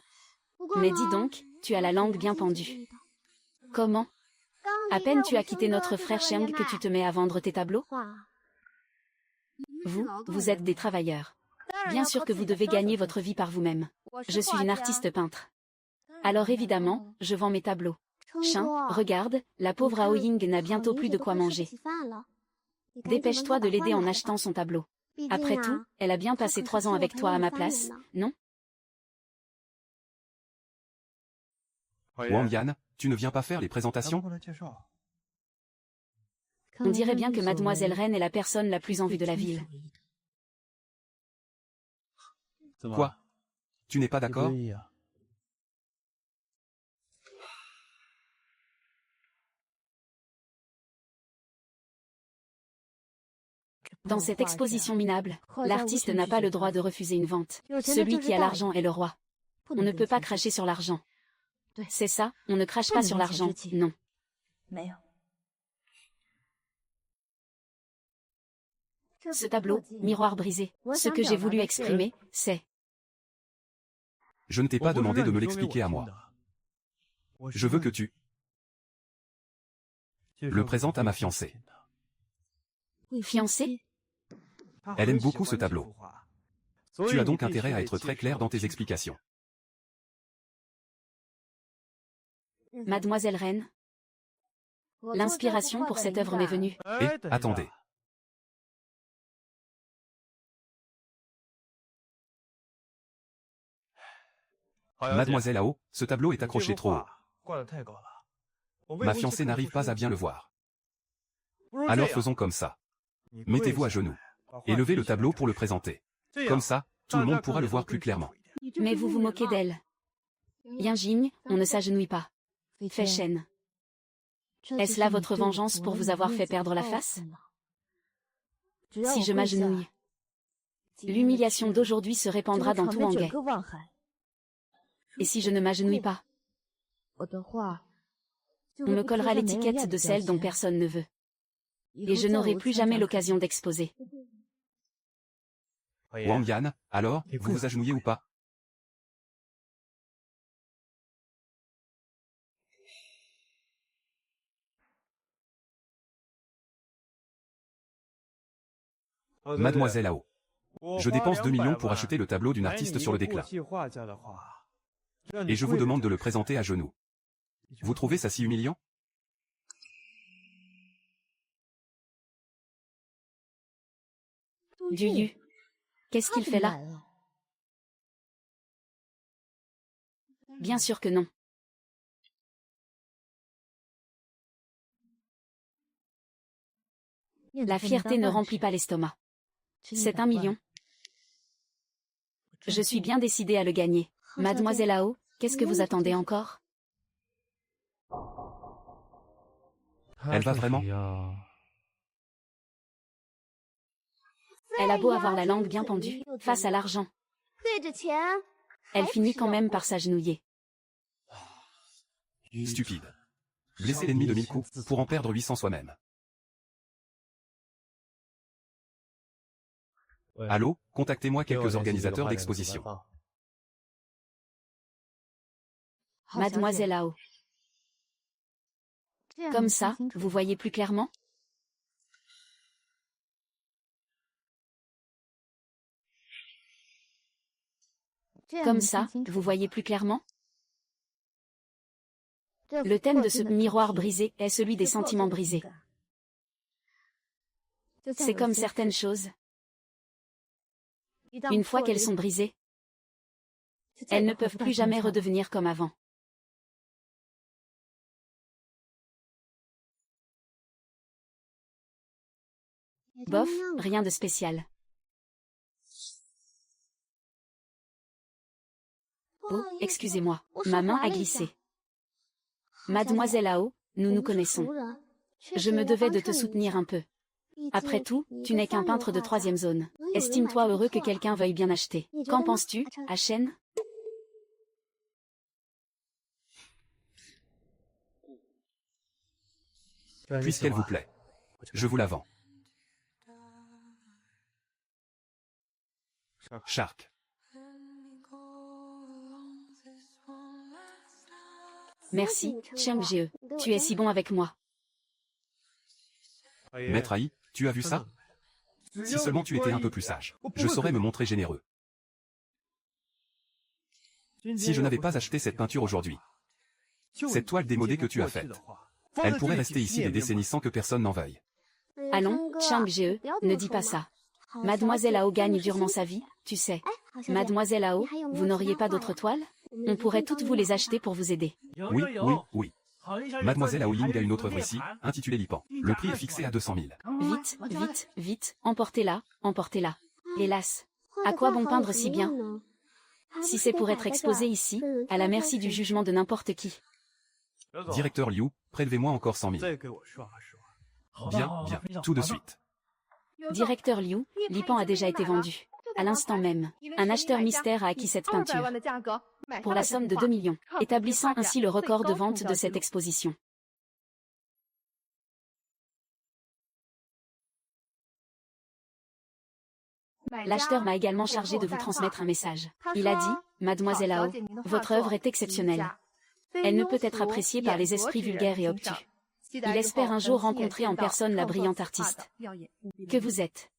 Mais dis donc, tu as la langue bien pendue. Comment? À peine tu as quitté notre frère Sheng que tu te mets à vendre tes tableaux? Vous êtes des travailleurs. Bien sûr que vous devez gagner votre vie par vous-même. Je suis une artiste peintre. Alors évidemment, je vends mes tableaux. Chien, regarde, la pauvre Ao Ying n'a bientôt plus de quoi manger. Dépêche-toi de l'aider en achetant son tableau. Après tout, elle a bien passé 3 ans avec toi à ma place, non? Wang Yan, tu ne viens pas faire les présentations? On dirait bien que Mademoiselle Reine est la personne la plus en vue de la ville. Quoi? Tu n'es pas d'accord? Dans cette exposition minable, l'artiste n'a pas le droit de refuser une vente. Celui qui a l'argent est le roi. On ne peut pas cracher sur l'argent. C'est ça, on ne crache pas sur l'argent, non. Ce tableau, miroir brisé, ce que j'ai voulu exprimer, c'est... Je ne t'ai pas demandé de me l'expliquer à moi. Je veux que tu le présentes à ma fiancée. Fiancée? Elle aime beaucoup ce tableau. Tu as donc intérêt à être très clair dans tes explications. Mademoiselle Reine. L'inspiration pour cette œuvre m'est venue. Et, attendez. Mademoiselle Ao, ce tableau est accroché trop haut. Ma fiancée n'arrive pas à bien le voir. Alors faisons comme ça. Mettez-vous à genoux. Et levez le tableau pour le présenter. Comme ça, tout le monde pourra le voir plus clairement. Mais vous vous moquez d'elle. Yanjing, on ne s'agenouille pas. Fei Shen. Est-ce là votre vengeance pour vous avoir fait perdre la face? Si je m'agenouille, l'humiliation d'aujourd'hui se répandra dans tout Wangai. Et si je ne m'agenouille pas, on me collera l'étiquette de celle dont personne ne veut. Et je n'aurai plus jamais l'occasion d'exposer. Wang Yan, alors, vous vous agenouillez ou pas? Mademoiselle Ao. Je dépense 2 millions pour acheter le tableau d'une artiste sur le déclin. Et je vous demande de le présenter à genoux. Vous trouvez ça si humiliant? Du Yu. Qu'est-ce qu'il fait là? Bien sûr que non. La fierté ne remplit pas l'estomac. C'est 1 million. Je suis bien décidée à le gagner. Mademoiselle Ao, qu'est-ce que vous attendez encore? Elle va vraiment? Elle a beau avoir la langue bien pendue, face à l'argent. Elle finit quand même par s'agenouiller. Stupide. Blesser l'ennemi de 1000 coups, pour en perdre 800 soi-même. Allô, contactez-moi quelques organisateurs d'exposition. Mademoiselle Ao. Comme ça, vous voyez plus clairement? Comme ça, vous voyez plus clairement? Le thème de ce miroir brisé est celui des sentiments brisés. C'est comme certaines choses. Une fois qu'elles sont brisées, elles ne peuvent plus jamais redevenir comme avant. Bof, rien de spécial. Oh, excusez-moi, ma main a glissé. Mademoiselle Ao, nous nous connaissons. Je me devais de te soutenir un peu. Après tout, tu n'es qu'un peintre de 3e zone. Estime-toi heureux que quelqu'un veuille bien acheter. Qu'en penses-tu, Achen? Puisqu'elle vous plaît. Je vous la vends. Shark. Merci, Cheng Jie. Tu es si bon avec moi. Maître Ai, tu as vu ça? Si seulement tu étais un peu plus sage, je saurais me montrer généreux. Si je n'avais pas acheté cette peinture aujourd'hui, cette toile démodée que tu as faite, elle pourrait rester ici des décennies sans que personne n'en veuille. Allons, Cheng Jie, ne dis pas ça. Mademoiselle Ao gagne durement sa vie, tu sais. Mademoiselle Ao, vous n'auriez pas d'autres toiles? On pourrait toutes vous les acheter pour vous aider. Oui, oui, oui. Mademoiselle Ao Ying a une autre œuvre ici, intitulée Lipan. Le prix est fixé à 200 000. Vite, vite, vite, emportez-la, emportez-la. Hélas, à quoi bon peindre si bien? Si c'est pour être exposé ici, à la merci du jugement de n'importe qui. Directeur Liu, prélevez-moi encore 100 000. Bien, bien, tout de suite. Directeur Liu, Lipan a déjà été vendu. À l'instant même, un acheteur mystère a acquis cette peinture. Pour la somme de 2 millions, établissant ainsi le record de vente de cette exposition. L'acheteur m'a également chargé de vous transmettre un message. Il a dit, Mademoiselle Ao, votre œuvre est exceptionnelle. Elle ne peut être appréciée par les esprits vulgaires et obtus. Il espère un jour rencontrer en personne la brillante artiste que vous êtes.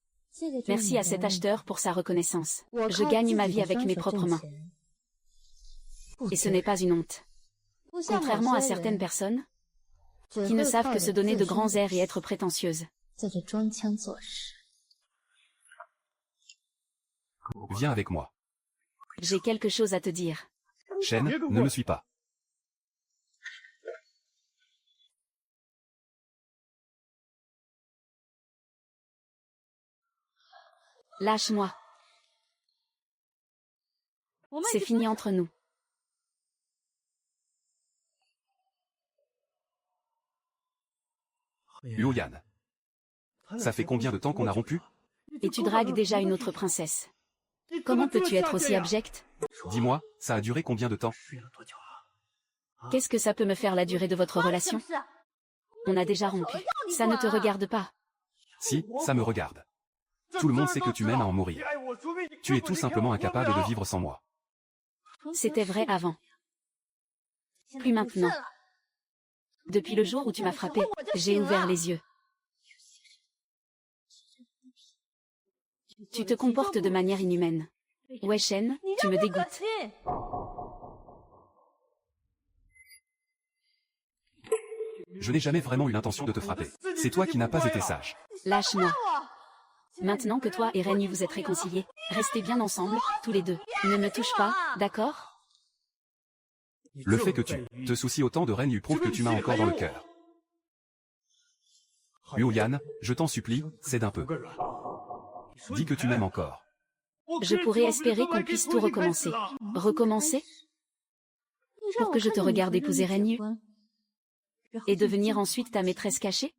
Merci à cet acheteur pour sa reconnaissance. Je gagne ma vie avec mes propres mains. Et ce n'est pas une honte. Contrairement à certaines personnes qui ne savent que se donner de grands airs et être prétentieuses. Viens avec moi. J'ai quelque chose à te dire. Shen, ne me suis pas. Lâche-moi. C'est fini entre nous. Luoyan. Ça fait combien de temps qu'on a rompu? Et tu dragues déjà une autre princesse. Comment peux-tu être aussi abject? Dis-moi, ça a duré combien de temps? Qu'est-ce que ça peut me faire la durée de votre relation? On a déjà rompu. Ça ne te regarde pas. Si, ça me regarde. Tout le monde sait que tu m'aimes à en mourir. Tu es tout simplement incapable de vivre sans moi. C'était vrai avant. Plus maintenant. Depuis le jour où tu m'as frappé, j'ai ouvert les yeux. Tu te comportes de manière inhumaine. Ouais, Shen, tu me dégoûtes. Je n'ai jamais vraiment eu l'intention de te frapper. C'est toi qui n'as pas été sage. Lâche-moi. Maintenant que toi et Renyu vous êtes réconciliés, restez bien ensemble, tous les deux. Ne me touche pas, d'accord? Le fait que tu te soucies autant de Renyu prouve que tu m'as encore dans le cœur. Luoyan, je t'en supplie, cède un peu. Dis que tu m'aimes encore. Je pourrais espérer qu'on puisse tout recommencer. Recommencer? Pour que je te regarde épouser Renyu? Et devenir ensuite ta maîtresse cachée?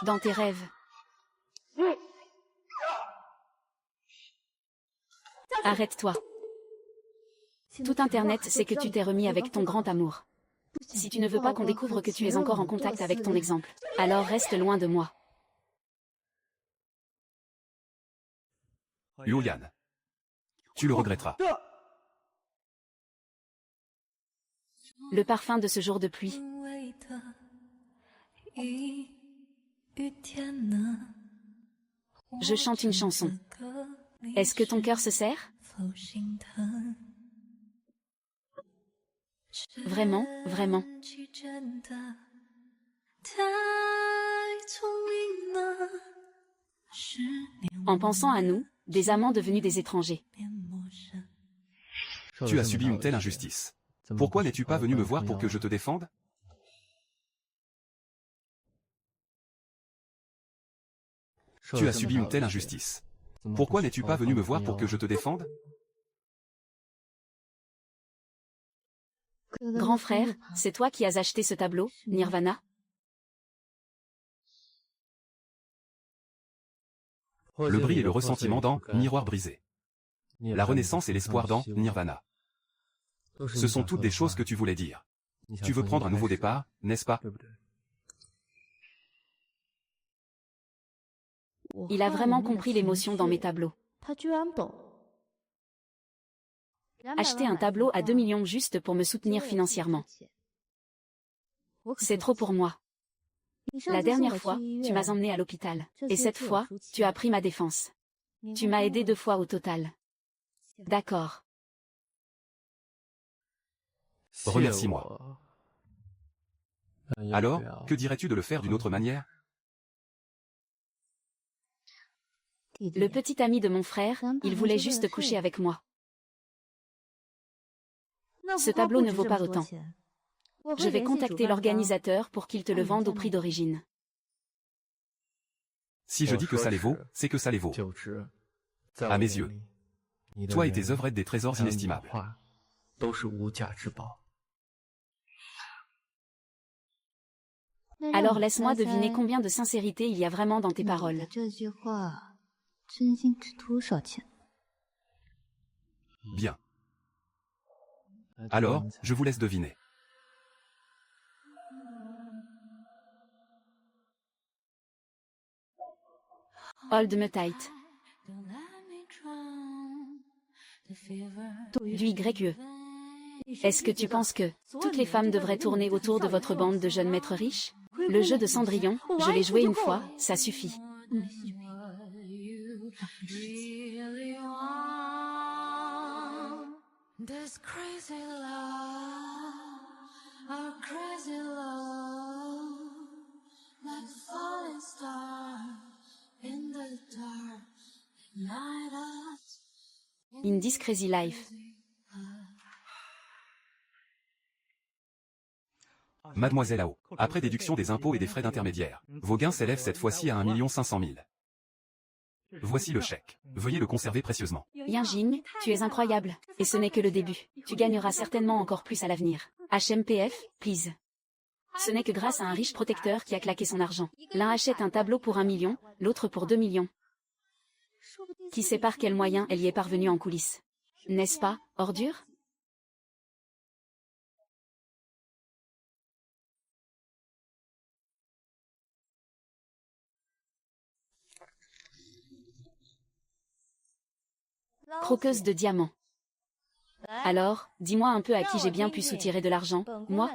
Dans tes rêves. Arrête-toi. Tout Internet sait que tu t'es remis avec ton grand amour. Si tu ne veux pas qu'on découvre que tu es encore en contact avec ton exemple, alors reste loin de moi. Luoyan. Tu le regretteras. Le parfum de ce jour de pluie. Je chante une chanson. Est-ce que ton cœur se serre? Vraiment, vraiment. En pensant à nous, des amants devenus des étrangers. Tu as subi une telle injustice. Pourquoi n'es-tu pas venu me voir pour que je te défende? Tu as subi une telle injustice. Pourquoi n'es-tu pas venu me voir pour que je te défende? Grand frère, c'est toi qui as acheté ce tableau, Nirvana? Le bris et le ressentiment dans Miroir brisé. La renaissance et l'espoir dans Nirvana. Ce sont toutes des choses que tu voulais dire. Tu veux prendre un nouveau départ, n'est-ce pas? Il a vraiment compris l'émotion dans mes tableaux. Acheter un tableau à 2 millions juste pour me soutenir financièrement. C'est trop pour moi. La dernière fois, tu m'as emmené à l'hôpital. Et cette fois, tu as pris ma défense. Tu m'as aidé 2 fois au total. D'accord. Remercie-moi. Alors, que dirais-tu de le faire d'une autre manière? Le petit ami de mon frère, il voulait juste coucher avec moi. Ce tableau ne vaut pas autant. Je vais contacter l'organisateur pour qu'il te le vende au prix d'origine. Si je dis que ça les vaut, c'est que ça les vaut. À mes yeux. Toi et tes œuvres êtes des trésors inestimables. Alors laisse-moi deviner combien de sincérité il y a vraiment dans tes paroles. Bien. Alors, je vous laisse deviner. Hold me tight. Du YE. Est-ce que tu penses que toutes les femmes devraient tourner autour de votre bande de jeunes maîtres riches? Le jeu de Cendrillon, je l'ai joué une fois, ça suffit. This crazy love, our crazy love, like falling stars in the dark, light us. In this crazy life. Mademoiselle Ao, après déduction des impôts et des frais d'intermédiaire, vos gains s'élèvent cette fois-ci à 1 500 000. Voici le chèque. Veuillez le conserver précieusement. Yanjing, tu es incroyable. Et ce n'est que le début. Tu gagneras certainement encore plus à l'avenir. HMPF, please. Ce n'est que grâce à un riche protecteur qui a claqué son argent. L'un achète un tableau pour 1 million, l'autre pour 2 millions. Qui sait par quel moyen elle y est parvenue en coulisses. N'est-ce pas, ordure? Croqueuse de diamants. Alors, dis-moi un peu à qui j'ai bien pu soutirer de l'argent, moi?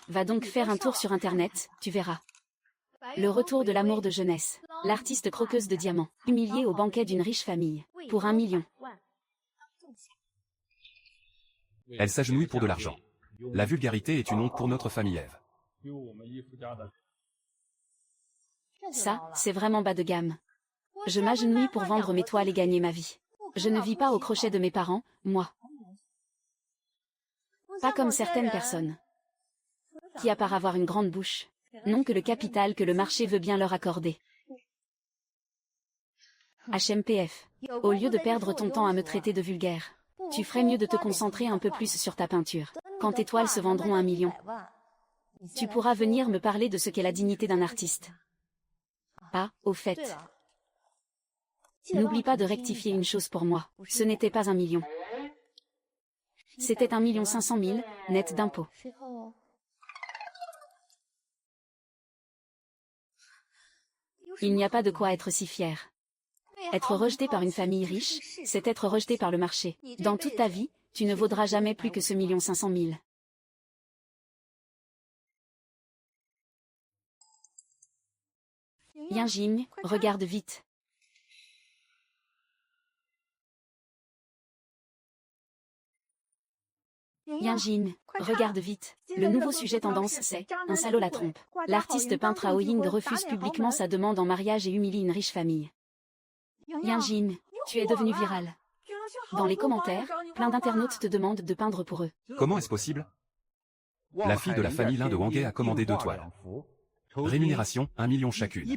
Va donc faire un tour sur Internet, tu verras. Le retour de l'amour de jeunesse. L'artiste croqueuse de diamants, humiliée au banquet d'une riche famille. Pour 1 million. Elle s'agenouille pour de l'argent. La vulgarité est une honte pour notre famille Ève. Ça, c'est vraiment bas de gamme. Je m'agenouille pour vendre mes toiles et gagner ma vie. Je ne vis pas au crochet de mes parents, moi. Pas comme certaines personnes. Qui à part avoir une grande bouche, n'ont que le capital que le marché veut bien leur accorder. HMPF. Au lieu de perdre ton temps à me traiter de vulgaire, tu ferais mieux de te concentrer un peu plus sur ta peinture. Quand tes toiles se vendront 1 million, tu pourras venir me parler de ce qu'est la dignité d'un artiste. Ah, au fait. N'oublie pas de rectifier une chose pour moi. Ce n'était pas 1 million. C'était 1 500 000, net d'impôts. Il n'y a pas de quoi être si fier. Être rejeté par une famille riche, c'est être rejeté par le marché. Dans toute ta vie, tu ne vaudras jamais plus que ce 1 500 000. Yinjing, regarde vite. Yinjing, regarde vite. Le nouveau sujet tendance c'est « Un salaud la trompe ». L'artiste peintre Ao Ying refuse publiquement sa demande en mariage et humilie une riche famille. Yinjing, tu es devenu viral. Dans les commentaires, plein d'internautes te demandent de peindre pour eux. Comment est-ce possible? La fille de la famille Lin de Wangui a commandé 2 toiles. Rémunération, 1 million chacune.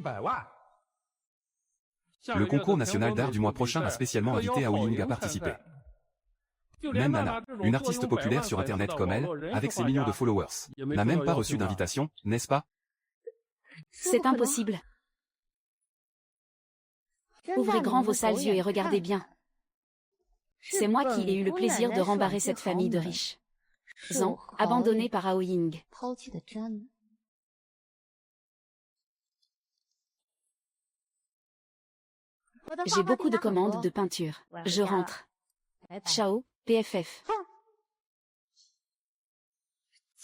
Le concours national d'art du mois prochain a spécialement invité Ao Ying à participer. Même Nana, une artiste populaire sur internet comme elle, avec ses millions de followers, n'a même pas reçu d'invitation, n'est-ce pas? C'est impossible. Ouvrez grand vos sales yeux et regardez bien. C'est moi qui ai eu le plaisir de rembarrer cette famille de riches. Zan, abandonnée par Ao Ying. J'ai beaucoup de commandes de peinture. Je rentre. Ciao, PFF.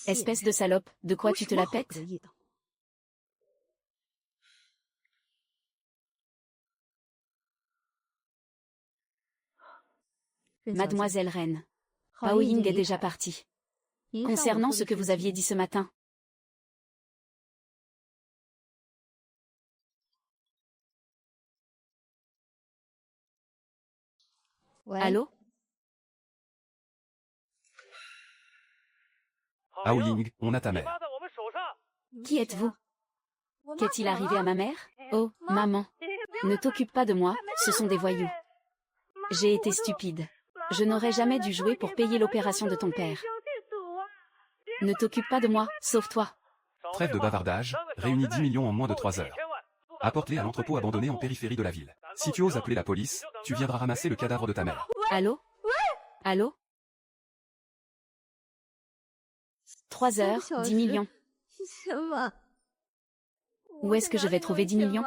Espèce de salope, de quoi tu te la pètes? Mademoiselle Reine. Ao Ying est déjà partie. Concernant ce que vous aviez dit ce matin. Allô? Ao Ying, on a ta mère. Qui êtes-vous? Qu'est-il arrivé à ma mère? Oh, maman. Ne t'occupe pas de moi, ce sont des voyous. J'ai été stupide. Je n'aurais jamais dû jouer pour payer l'opération de ton père. Ne t'occupe pas de moi, sauve-toi. Trêve de bavardage, réunis 10 millions en moins de 3 heures. Apporte-les à l'entrepôt abandonné en périphérie de la ville. Si tu oses appeler la police, tu viendras ramasser le cadavre de ta mère. Allô? Allô? 3 heures, 10 millions. Où est-ce que je vais trouver 10 millions?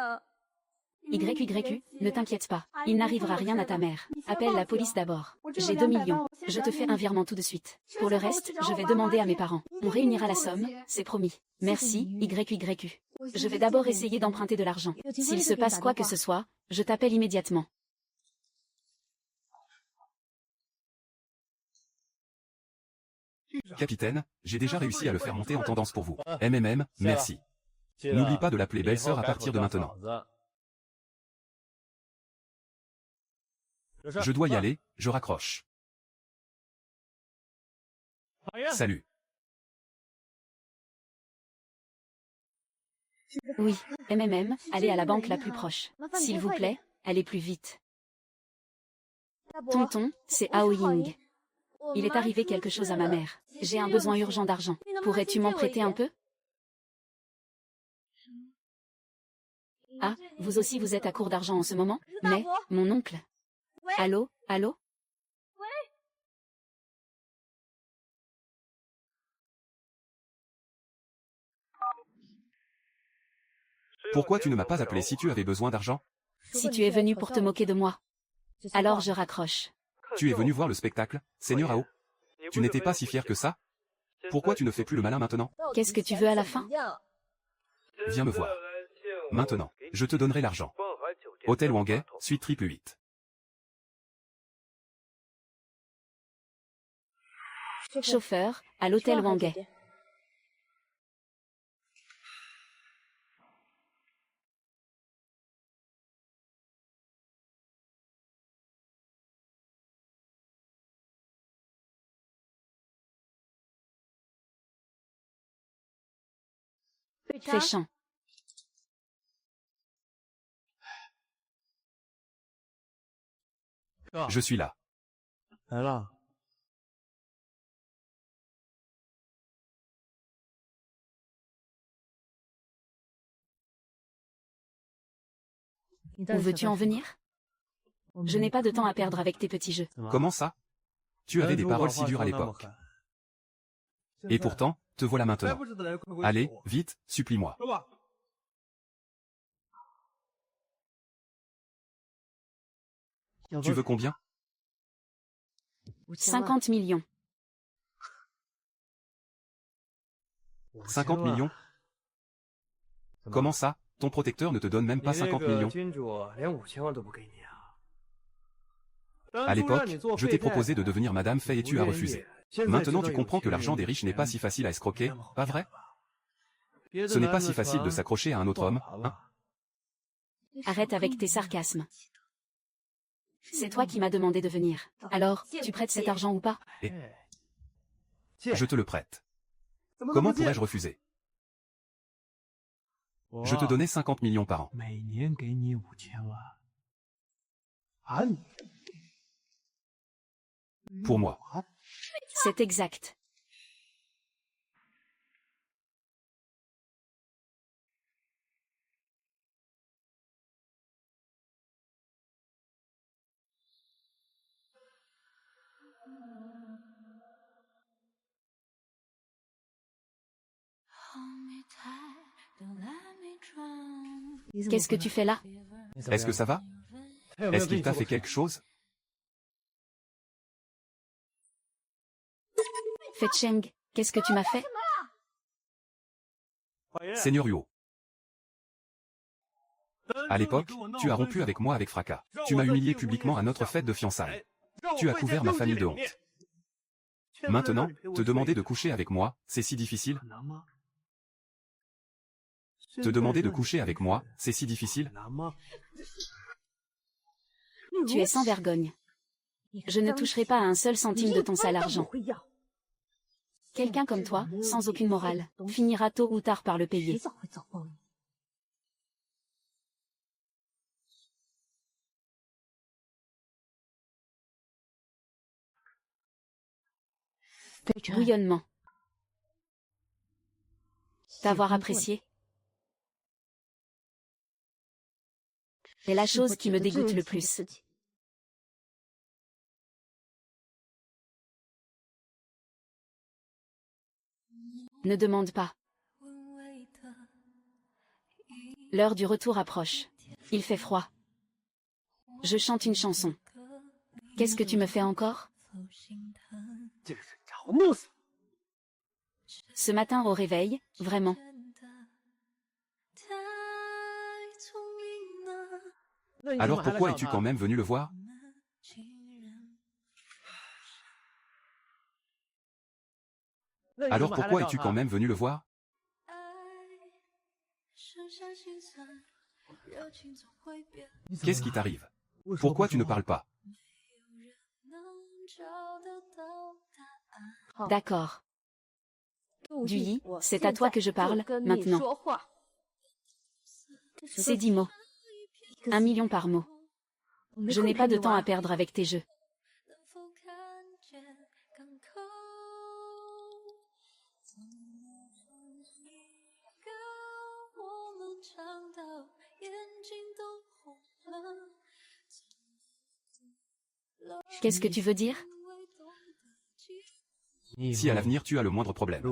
YYU, ne t'inquiète pas, il n'arrivera rien à ta mère. Appelle la police d'abord. J'ai 2 millions. Je te fais un virement tout de suite. Pour le reste, je vais demander à mes parents. On réunira la somme, c'est promis. Merci, YYU. Je vais d'abord essayer d'emprunter de l'argent. S'il se passe quoi que ce soit, je t'appelle immédiatement. Capitaine, j'ai déjà réussi à le faire monter en tendance pour vous. MMM, merci. N'oublie pas de l'appeler belle-sœur à partir de maintenant. Je dois y aller, je raccroche. Salut. Oui, MMM, allez à la banque la plus proche. S'il vous plaît, allez plus vite. Tonton, c'est Ao Ying. Il est arrivé quelque chose à ma mère. J'ai un besoin urgent d'argent. Pourrais-tu m'en prêter un peu? Ah, vous aussi vous êtes à court d'argent en ce moment? Mais, mon oncle. Allô, allô? Pourquoi tu ne m'as pas appelé si tu avais besoin d'argent? Si tu es venu pour te moquer de moi. Alors je raccroche. Tu es venu voir le spectacle, Seigneur Ao? Tu n'étais pas si fier que ça? Pourquoi tu ne fais plus le malin maintenant? Qu'est-ce que tu veux à la fin? Viens me voir. Maintenant, je te donnerai l'argent. Hôtel Wangui, suite 888. Chauffeur, à l'hôtel Wangui. Fais champ. Je suis là. Où veux-tu en venir? Je n'ai pas de temps à perdre avec tes petits jeux. Comment ça? Tu avais des paroles si dures à l'époque. Et pourtant, te voilà maintenant. Allez, vite, supplie-moi. Tu veux combien? 50 millions. 50 millions? Comment ça? Ton protecteur ne te donne même pas 50 millions. À l'époque, je t'ai proposé de devenir Madame Fei et tu as refusé. Maintenant tu comprends que l'argent des riches n'est pas si facile à escroquer, pas vrai? Ce n'est pas si facile de s'accrocher à un autre homme, hein? Arrête avec tes sarcasmes. C'est toi qui m'as demandé de venir. Alors, tu prêtes cet argent ou pas? Et je te le prête. Comment pourrais-je refuser? Je te donnais 50 millions par an. Pour moi. C'est exact. Qu'est-ce que tu fais là? Est-ce que ça va? Est-ce qu'il t'a fait quelque chose? Fei Cheng, qu'est-ce que tu m'as fait? Seigneur Huo. À l'époque, tu as rompu avec moi avec fracas. Tu m'as humilié publiquement à notre fête de fiançailles. Tu as couvert ma famille de honte. Maintenant, te demander de coucher avec moi, c'est si difficile? Te demander de coucher avec moi, c'est si difficile? Tu es sans vergogne. Je ne toucherai pas à un seul centime de ton sale argent. Quelqu'un comme toi, sans aucune morale, finira tôt ou tard par le payer. Bouillonnement. T'avoir apprécié est la chose qui me dégoûte le plus. Ne demande pas. L'heure du retour approche. Il fait froid. Je chante une chanson. Qu'est-ce que tu me fais encore? Ce matin au réveil, vraiment. Alors pourquoi es-tu quand même venu le voir? Alors pourquoi es-tu quand même venu le voir? Qu'est-ce qui t'arrive? Pourquoi tu ne parles pas? D'accord. Du yi, c'est à toi que je parle, maintenant. C'est 10 mots. 1 million par mot. Je n'ai pas de temps à perdre avec tes jeux. Qu'est-ce que tu veux dire? Si à l'avenir tu as le moindre problème,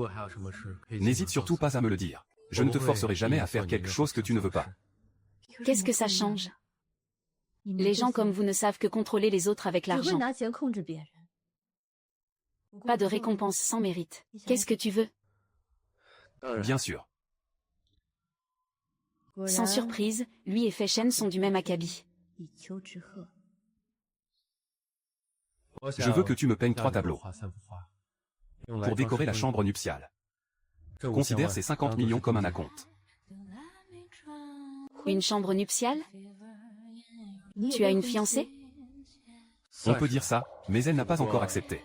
n'hésite surtout pas à me le dire. Je ne te forcerai jamais à faire quelque chose que tu ne veux pas. Qu'est-ce que ça change? Les gens comme vous ne savent que contrôler les autres avec l'argent. Pas de récompense sans mérite. Qu'est-ce que tu veux? Bien sûr. Sans surprise, lui et Fei Shen sont du même acabit. Je veux que tu me peignes 3 tableaux pour décorer la chambre nuptiale. Considère ces 50 millions comme un acompte. Une chambre nuptiale? Tu as une fiancée? On peut dire ça, mais elle n'a pas encore accepté.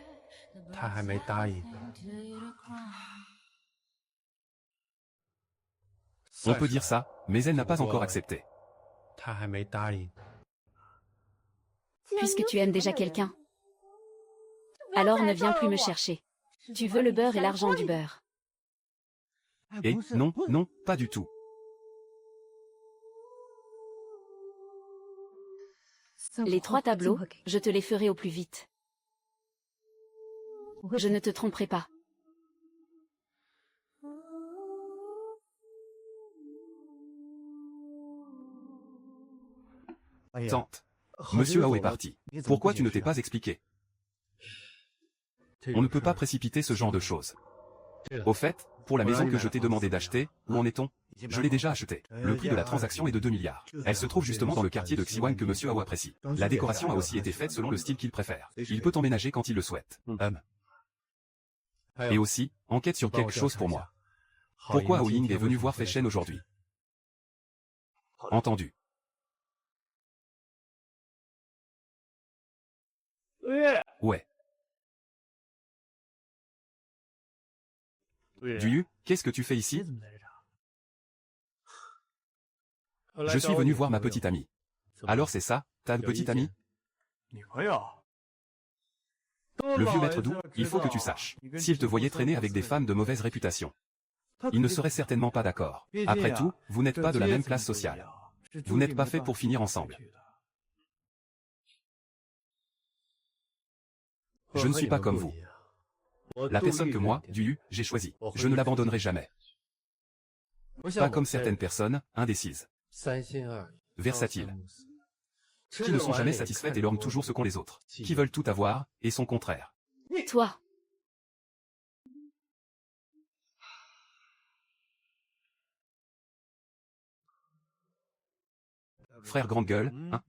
On peut dire ça, mais elle n'a pas encore accepté. Puisque tu aimes déjà quelqu'un, alors ne viens plus me chercher. Tu veux le beurre et l'argent du beurre. Et non, non, pas du tout. Les 3 tableaux, je te les ferai au plus vite. Je ne te tromperai pas. Tante. Monsieur Hao est parti. Pourquoi tu ne t'es pas expliqué? On ne peut pas précipiter ce genre de choses. Au fait, pour la maison que je t'ai demandé d'acheter, où en est-on? Je l'ai déjà achetée. Le prix de la transaction est de 2 milliards. Elle se trouve justement dans le quartier de Xiwan que Monsieur Hao apprécie. La décoration a aussi été faite selon le style qu'il préfère. Il peut emménager quand il le souhaite. Et aussi, enquête sur quelque chose pour moi. Pourquoi Hao Ying est venu voir Fei Shen aujourd'hui? Entendu. Ouais. Duyu, qu'est-ce que tu fais ici? Je suis venu voir ma petite amie. Alors c'est ça, t'as une petite amie? Le vieux maître d'Ou, il faut que tu saches. S'il te voyait traîner avec des femmes de mauvaise réputation, il ne serait certainement pas d'accord. Après tout, vous n'êtes pas de la même classe sociale. Vous n'êtes pas fait pour finir ensemble. Je ne suis pas comme vous. La personne que moi, Duyu, j'ai choisie, je ne l'abandonnerai jamais. Pas comme certaines personnes, indécises, versatiles, qui ne sont jamais satisfaites et lorgnent toujours ce qu'ont les autres, qui veulent tout avoir, et son contraire. Toi. Frère grande gueule, hein?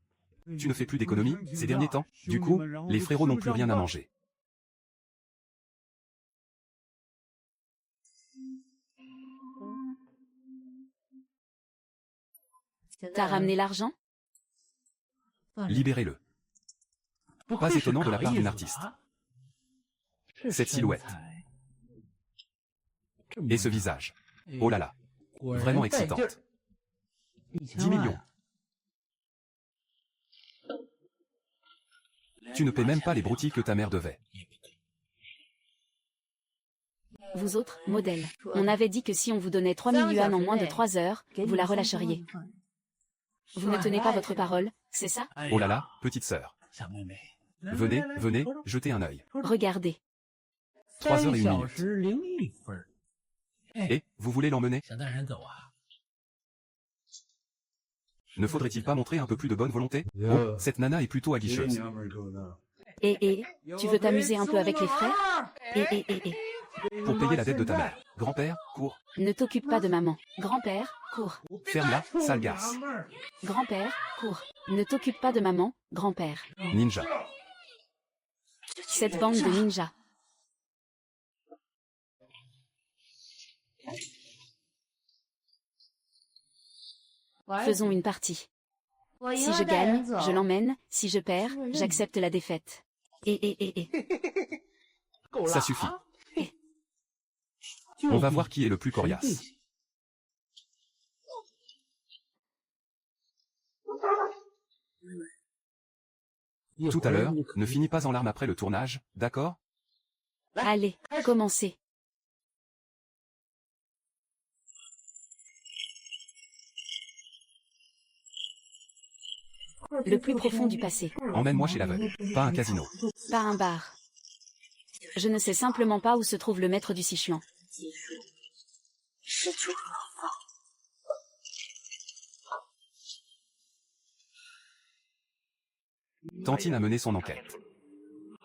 Tu ne fais plus d'économies, ces derniers temps, du coup, les frérots n'ont plus rien à manger. T'as ramené l'argent? Libérez-le. Pas étonnant de la part d'une artiste. Cette silhouette. Et ce visage. Oh là là. Vraiment excitante. 10 millions. Tu ne paies même pas les broutilles que ta mère devait. Vous autres, modèles. On avait dit que si on vous donnait 3000 yuan en moins de 3 heures, vous la relâcheriez. Vous ne tenez pas votre parole, c'est ça? Oh là là, petite sœur. Venez, venez, jetez un œil. Regardez. 3 heures et 1 minute. Et, vous voulez l'emmener? Ne faudrait-il pas montrer un peu plus de bonne volonté? Oh, cette nana est plutôt aguicheuse. Tu veux t'amuser un peu avec les frères? Pour payer la dette de ta mère. Grand-père, cours. Ne t'occupe pas de maman. Grand-père, cours. Ferme-la, sale garce. Grand-père, cours. Ne t'occupe pas de maman, grand-père. Ninja. Cette bande de ninjas. Faisons une partie. Si je gagne, je l'emmène. Si je perds, j'accepte la défaite. Ça suffit. On va voir qui est le plus coriace. Tout à l'heure, ne finis pas en larmes après le tournage, d'accord? Allez, commencez. Le plus profond du passé. Emmène-moi chez l'aveugle. Pas un casino. Pas un bar. Je ne sais simplement pas où se trouve le maître du Sichuan. Tantine a mené son enquête.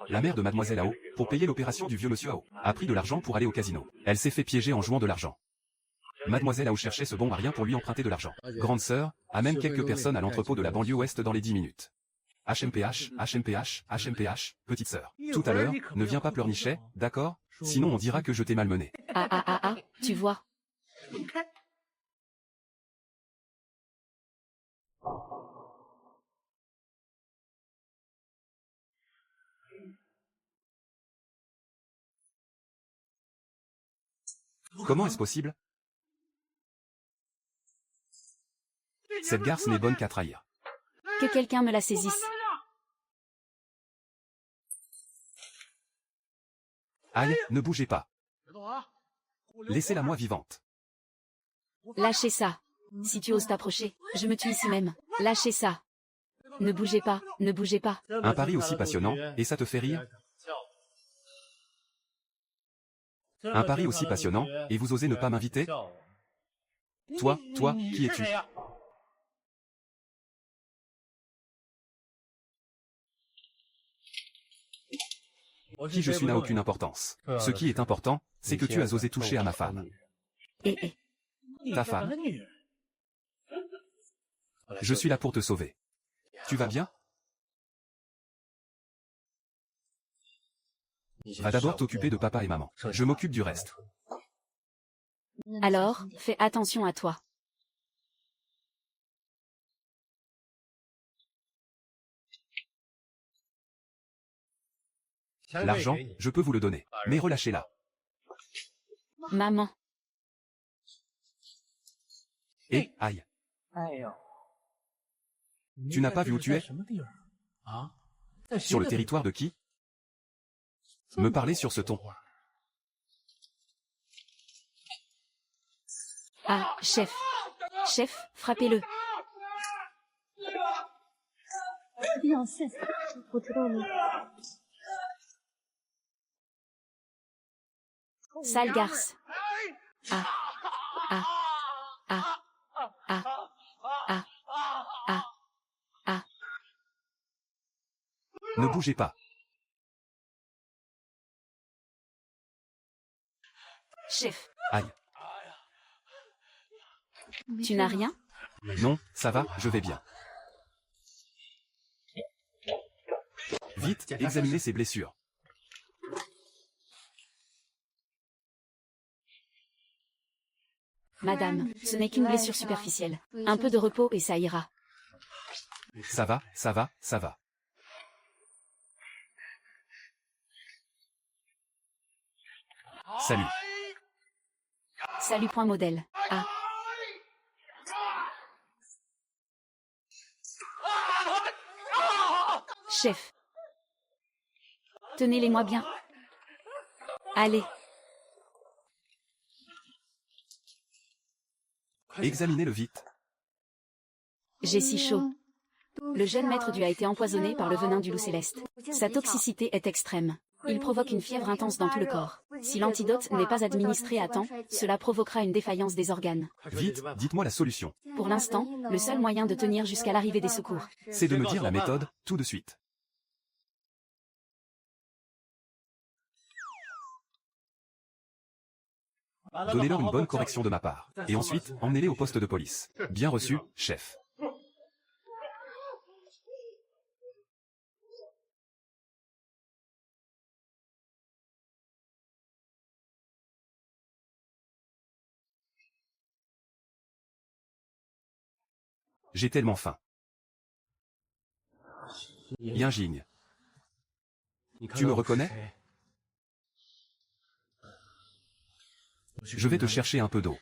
La mère de Mademoiselle Hao, pour payer l'opération du vieux monsieur Hao, a pris de l'argent pour aller au casino. Elle s'est fait piéger en jouant de l'argent. Mademoiselle Hao cherchait ce bon à rien pour lui emprunter de l'argent. Grande sœur, amène quelques personnes à l'entrepôt de la banlieue ouest dans les 10 minutes. HMPH, HMPH, HMPH, petite sœur. Tout à l'heure, ne viens pas pleurnicher, d'accord? Sinon on dira que je t'ai malmené. Tu vois. Comment est-ce possible? Cette garce n'est bonne qu'à trahir. Que quelqu'un me la saisisse. Aïe, ne bougez pas. Laissez-la moi vivante. Lâchez ça. Si tu oses t'approcher, je me tue ici même. Lâchez ça. Ne bougez pas, ne bougez pas. Un pari aussi passionnant, et ça te fait rire? Un pari aussi passionnant, et vous osez ne pas m'inviter? Toi, qui es-tu? Qui je suis n'a aucune importance. Ce qui est important, c'est que tu as osé toucher à ma femme. Et Ta femme. Je suis là pour te sauver. Tu vas bien? Va d'abord t'occuper de papa et maman. Je m'occupe du reste. alors, fais attention à toi. L'argent, je peux vous le donner. Mais relâchez-la. Maman, Et, aïe. Tu n'as pas vu où tu es? Sur le territoire de qui? Me parler sur ce ton. ah, chef. Chef, frappez-le. Sale garce. Ah, ah, ah, ah, ah, ah, ah. Ne bougez pas. Chef, Aïe. tu n'as rien? Non, ça va, je vais bien. Vite, examinez ses blessures. Madame, ce n'est qu'une blessure superficielle. Un peu de repos et ça ira. Ça va, ça va, ça va. Salut. Salut point modèle. Ah. Chef. Tenez-les-moi bien. Allez. Examinez-le vite. J'ai si chaud. Le jeune maître du a été empoisonné par le venin du loup céleste. Sa toxicité est extrême. Il provoque une fièvre intense dans tout le corps. Si l'antidote n'est pas administré à temps, cela provoquera une défaillance des organes. Vite, dites-moi la solution. Pour l'instant, le seul moyen de tenir jusqu'à l'arrivée des secours. C'est de me dire la méthode, tout de suite. Donnez-leur une bonne correction de ma part. Et ensuite, emmenez-les au poste de police. Bien reçu, chef. J'ai tellement faim. Yinjing. Tu me reconnais? Je vais te chercher un peu d'eau.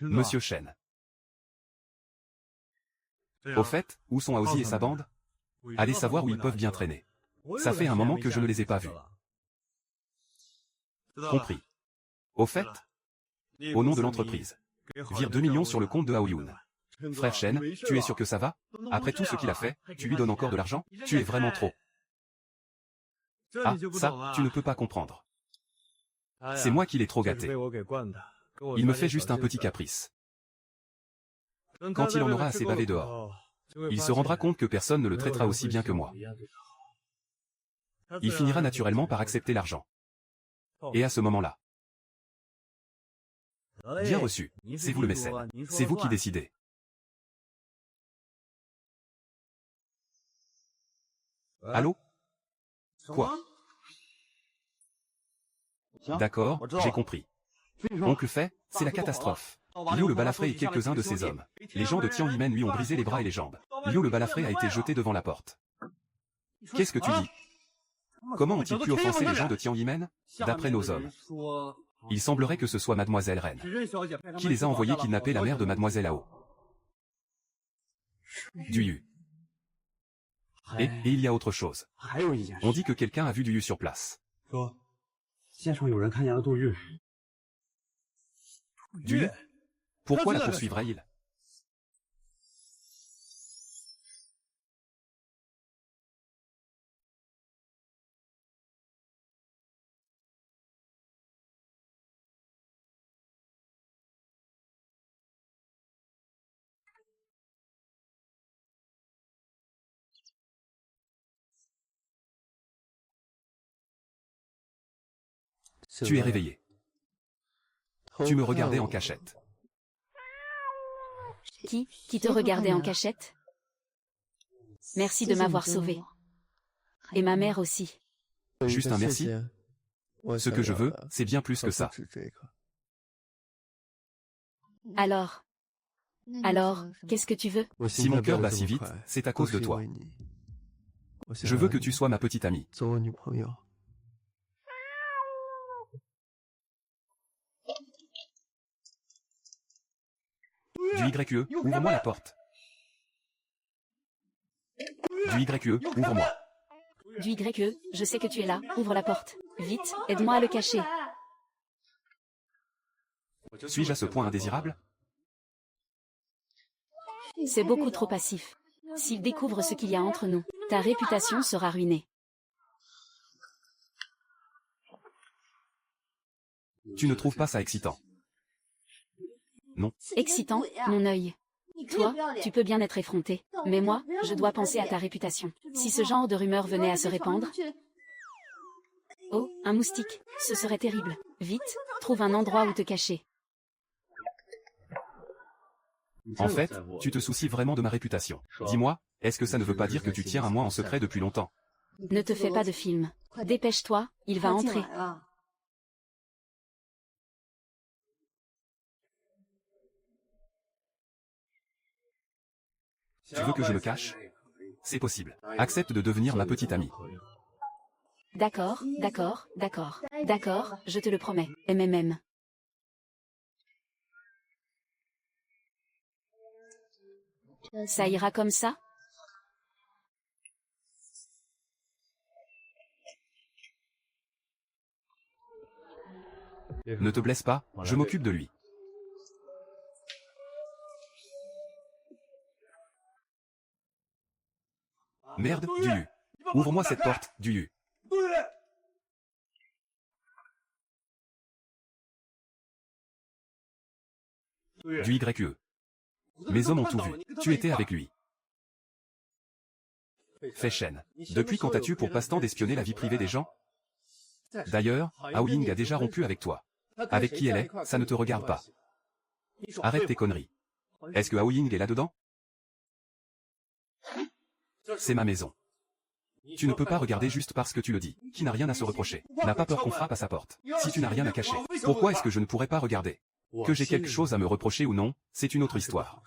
Monsieur Shen. Au fait, où sont Aozi et sa bande? Allez savoir où ils peuvent bien traîner. Ça fait un moment que je ne les ai pas vus. Compris. Au fait, au nom de l'entreprise, vire 2 millions sur le compte de Aoyun. Frère Shen, tu es sûr que ça va? Après tout ce qu'il a fait, tu lui donnes encore de l'argent? Tu es vraiment trop. Ah, ça, tu ne peux pas comprendre. C'est moi qui l'ai trop gâté. Il me fait juste un petit caprice. Quand il en aura assez bavé dehors, il se rendra compte que personne ne le traitera aussi bien que moi. Il finira naturellement par accepter l'argent. Et à ce moment-là, bien reçu, c'est vous le mécène, c'est vous qui décidez. Allô? Quoi? D'accord, j'ai compris. Oncle Fei, c'est la catastrophe. Liu le balafré et quelques-uns de ses hommes. Les gens de Tian Yimen lui ont brisé les bras et les jambes. Liu le balafré a été jeté devant la porte. Qu'est-ce que tu dis? Comment ont-ils pu offenser les gens de Tian Yimen? D'après nos hommes, il semblerait que ce soit Mademoiselle Reine qui les a envoyés kidnapper la mère de Mademoiselle Ao. Du Yu. Et il y a autre chose. On dit que quelqu'un a vu du Yu sur place. Du Yu? Pourquoi la poursuivrait-il? Tu es réveillé. Tu me regardais en cachette. Qui te regardait en cachette? Merci de m'avoir sauvé. Et ma mère aussi. Juste un merci. Ce que je veux, c'est bien plus que ça. Alors, qu'est-ce que tu veux? Si mon cœur bat si vite, c'est à cause de toi. Je veux que tu sois ma petite amie. Du YE, ouvre-moi la porte. Du YE, ouvre-moi. Du YE, je sais que tu es là, ouvre la porte. Vite, aide-moi à le cacher. Suis-je à ce point indésirable? C'est beaucoup trop passif. S'il découvre ce qu'il y a entre nous, ta réputation sera ruinée. Tu ne trouves pas ça excitant? Non. Excitant, mon œil. Toi, tu peux bien être effronté, mais moi, je dois penser à ta réputation. Si ce genre de rumeur venait à se répandre... Oh, un moustique, ce serait terrible. Vite, trouve un endroit où te cacher. En fait, tu te soucies vraiment de ma réputation. Dis-moi, est-ce que ça ne veut pas dire que tu tiens à moi en secret depuis longtemps? Ne te fais pas de film. Dépêche-toi, il va entrer. Tu veux que je me cache? C'est possible. Accepte de devenir ma petite amie. D'accord, je te le promets. MMM. Ça ira comme ça? Ne te blesse pas, je m'occupe de lui. Merde, du Yu. Ouvre-moi cette porte, du Yu. Du YE. Mes hommes ont tout vu. Tu étais avec lui. Fei Shen. Depuis quand as-tu pour passe-temps d'espionner la vie privée des gens? D'ailleurs, Hao Ying a déjà rompu avec toi. Avec qui elle est, ça ne te regarde pas. Arrête tes conneries. Est-ce que Hao Ying est là-dedans? C'est ma maison. Tu ne peux pas regarder juste parce que tu le dis. Qui n'a rien à se reprocher. N'a pas peur qu'on frappe à sa porte. Si tu n'as rien à cacher, pourquoi est-ce que je ne pourrais pas regarder? Que j'ai quelque chose à me reprocher ou non, c'est une autre histoire.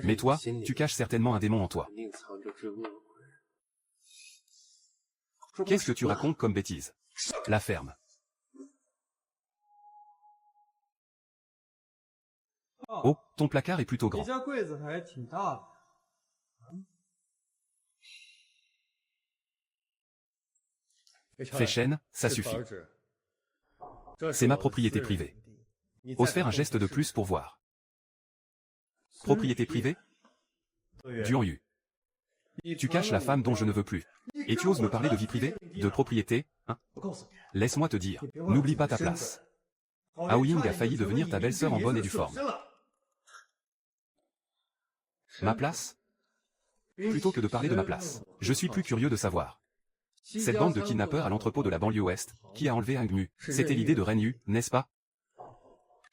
Mais toi, tu caches certainement un démon en toi. Qu'est-ce que tu racontes comme bêtise? La ferme. Oh, ton placard est plutôt grand. Fei Shen, ça suffit. C'est ma propriété privée. Ose faire un geste de plus pour voir. Propriété privée? Du Yu. Tu caches la femme dont je ne veux plus. Et tu oses me parler de vie privée? De propriété, hein? Laisse-moi te dire, n'oublie pas ta place. Hao Ying a failli devenir ta belle-sœur en bonne et due forme. Ma place? Plutôt que de parler de ma place, je suis plus curieux de savoir. Cette bande de kidnappeurs à l'entrepôt de la banlieue ouest, qui a enlevé Hang Mu, c'était l'idée de Ren Yu, n'est-ce pas?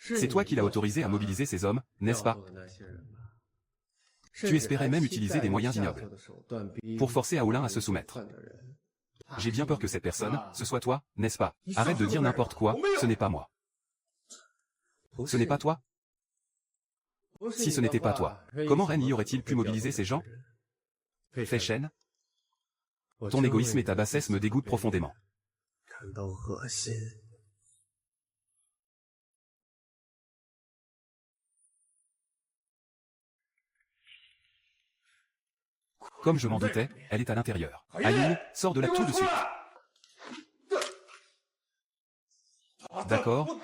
C'est toi qui l'as autorisé à mobiliser ces hommes, n'est-ce pas? Tu espérais même utiliser des moyens ignobles pour forcer Aolin à se soumettre. J'ai bien peur que cette personne, ce soit toi, n'est-ce pas? Arrête de dire n'importe quoi, ce n'est pas moi. Ce n'est pas toi? Si ce n'était pas toi, comment Ren Yi aurait-il pu mobiliser ces gens? Fei Shen, ton égoïsme et ta bassesse me dégoûtent profondément. Comme je m'en doutais, elle est à l'intérieur. Ayumi, sors de là tout de suite. D'accord,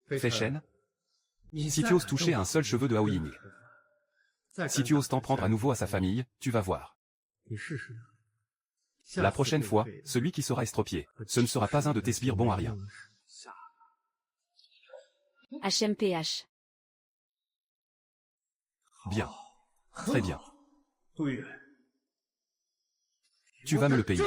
Fei Shen, si tu oses toucher à un seul cheveu de Hao Ying, si tu oses t'en prendre à nouveau à sa famille, tu vas voir. La prochaine fois, celui qui sera estropié, ce ne sera pas un de tes sbires bons à rien. HMPH. Bien. Très bien. Tu vas me le payer.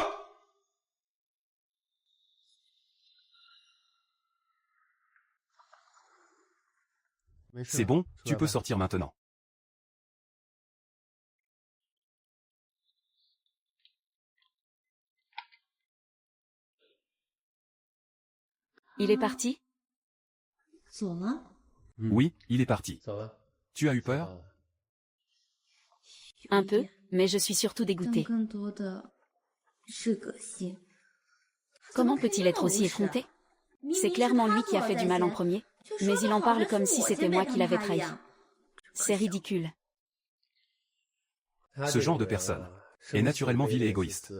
C'est bon, tu peux sortir maintenant. Il est parti? Oui, il est parti. Tu as eu peur? Un peu, mais je suis surtout dégoûtée. Comment peut-il être aussi effronté? C'est clairement lui qui a fait du mal en premier, mais il en parle comme si c'était moi qui l'avais trahi. C'est ridicule. Ce genre de personne est naturellement vil et égoïste.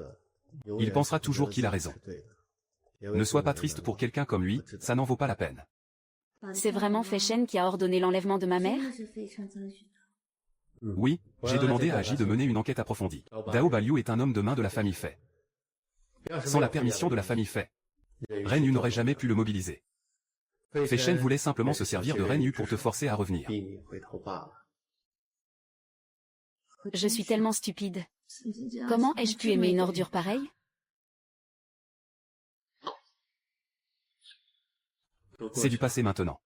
Il pensera toujours qu'il a raison. Ne sois pas triste pour quelqu'un comme lui, ça n'en vaut pas la peine. C'est vraiment Fei Shen qui a ordonné l'enlèvement de ma mère? Oui, j'ai demandé à Agi de mener une enquête approfondie. Dao Baliu est un homme de main de la famille Fei. Sans la permission de la famille Fei, Ren Yu n'aurait jamais pu le mobiliser. Fei Shen voulait simplement se servir de Ren Yu pour te forcer à revenir. Je suis tellement stupide. Comment ai-je pu aimer une ordure pareille? C'est du passé maintenant.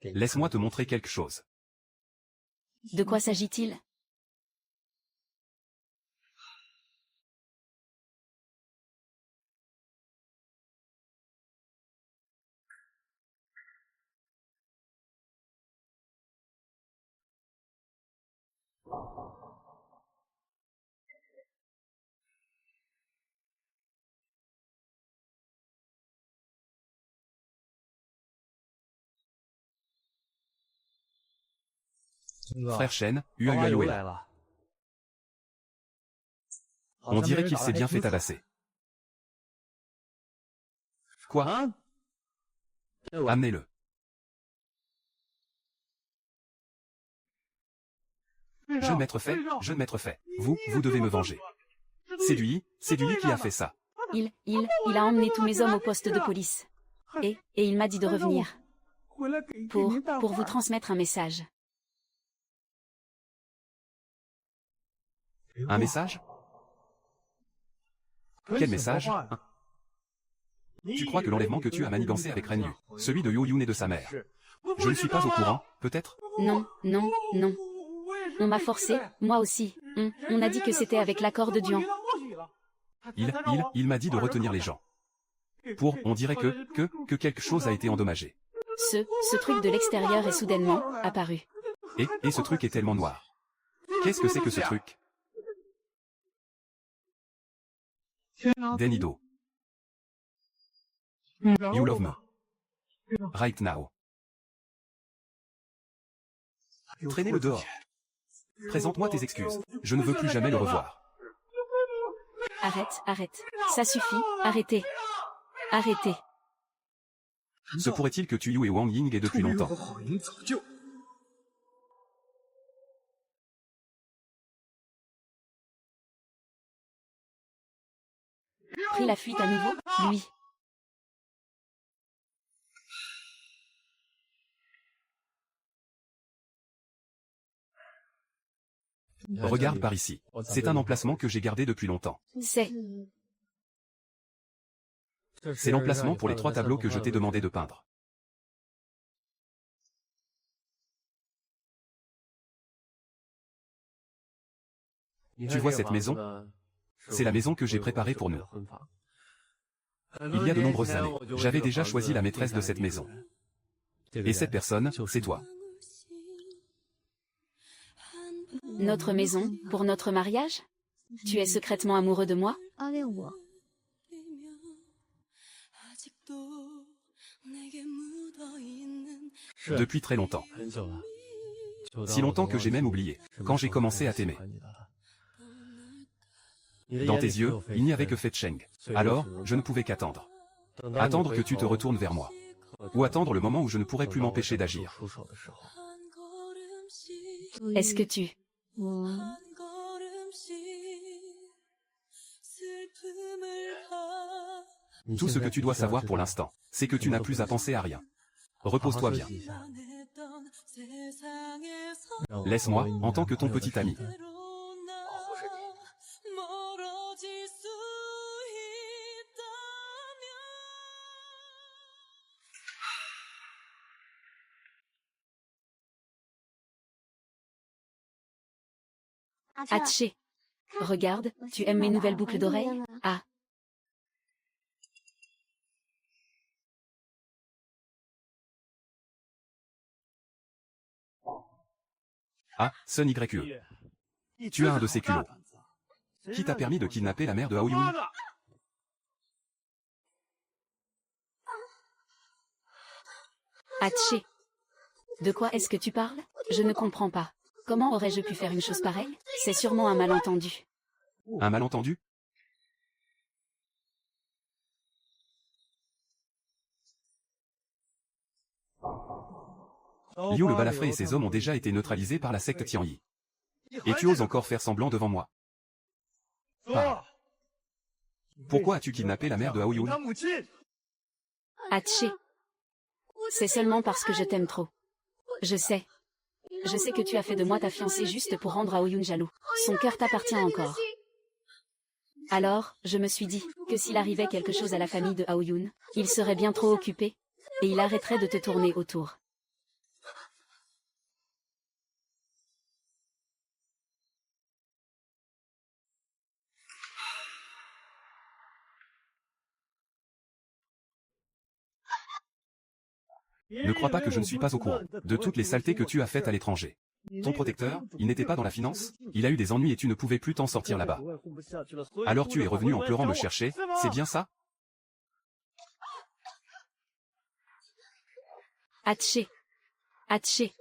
Laisse-moi te montrer quelque chose. De quoi s'agit-il? Frère Shen, Uayu est là. On dirait qu'il s'est bien fait tabasser. Quoi? Amenez-le. Jeune maître Fei, vous devez me venger. C'est lui qui a fait ça. Il a emmené tous mes hommes au poste de police. Et il m'a dit de revenir. Pour vous transmettre un message. Un message? Quel message? Tu crois que l'enlèvement que tu as manigancé avec Ren Yu, celui de Yo Yun et de sa mère, je ne suis pas au courant, peut-être? Non. On m'a forcé, moi aussi. On a dit que c'était avec l'accord de Dian. Il m'a dit de retenir les gens. On dirait que quelque chose a été endommagé. Ce truc de l'extérieur est soudainement apparu. Et ce truc est tellement noir. Qu'est-ce que c'est que ce truc? Denido. You love me. Right now. Traînez-le dehors. Présente-moi tes excuses. Je ne veux plus jamais le revoir. Arrête. Ça suffit, arrêtez. Se pourrait-il que Tuyu et Wang Ying aient depuis longtemps? Pris la fuite à nouveau, lui. Regarde par ici. C'est un emplacement que j'ai gardé depuis longtemps. C'est l'emplacement pour les 3 tableaux que je t'ai demandé de peindre. Tu vois cette maison? C'est la maison que j'ai préparée pour nous. Il y a de nombreuses années, j'avais déjà choisi la maîtresse de cette maison. Et cette personne, c'est toi. notre maison, pour notre mariage? Tu es secrètement amoureux de moi? Depuis très longtemps. Si longtemps que j'ai même oublié, quand j'ai commencé à t'aimer. Dans tes yeux, il n'y avait que Fei Cheng. Alors, je ne pouvais qu'attendre. Attendre que tu te retournes vers moi. ou attendre le moment où je ne pourrai plus m'empêcher d'agir. Est-ce que tu... 한 걸음씩 슬픔을 Tout ce que tu dois savoir pour l'instant, c'est que tu n'as plus à penser à rien. Repose-toi bien. 만했던 세상에서 Laisse-moi, en tant que ton petit ami. 멀어질 수 있다면 Hatché. Regarde, tu aimes mes nouvelles boucles d'oreilles? Ah. Ah, Sun YE. Tu as un de ces culots. Qui t'a permis de kidnapper la mère de Aoyun? Hatché. De quoi est-ce que tu parles? Je ne comprends pas. Comment aurais-je pu faire une chose pareille? C'est sûrement un malentendu. Un malentendu? Liu le balafré et ses hommes ont déjà été neutralisés par la secte Tianyi. Et tu oses encore faire semblant devant moi. Parle. Pourquoi as-tu kidnappé la mère de Aoyun? Hatché. C'est seulement parce que je t'aime trop. Je sais. Je sais que tu as fait de moi ta fiancée juste pour rendre Aoyun jaloux. Son cœur t'appartient encore. Alors, je me suis dit que s'il arrivait quelque chose à la famille de Aoyun, il serait bien trop occupé, et il arrêterait de te tourner autour. Ne crois pas que je ne suis pas au courant de toutes les saletés que tu as faites à l'étranger. Ton protecteur, il n'était pas dans la finance, il a eu des ennuis et tu ne pouvais plus t'en sortir là-bas. Alors tu es revenu en pleurant me chercher, c'est bien ça? Hatché. Hatché.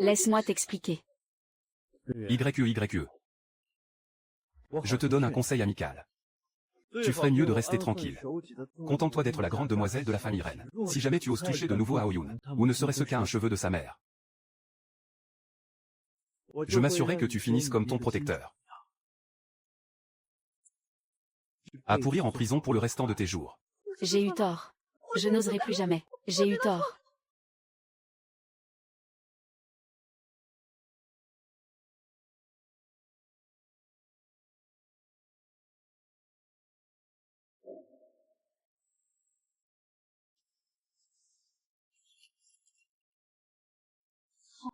Laisse-moi t'expliquer. YE. Je te donne un conseil amical. Tu ferais mieux de rester tranquille. Contente-toi d'être la grande demoiselle de la famille reine. Si jamais tu oses toucher de nouveau à Aoyun, ou ne serait-ce qu'à un cheveu de sa mère, je m'assurerai que tu finisses comme ton protecteur. À pourrir en prison pour le restant de tes jours. J'ai eu tort. Je n'oserai plus jamais. J'ai eu tort.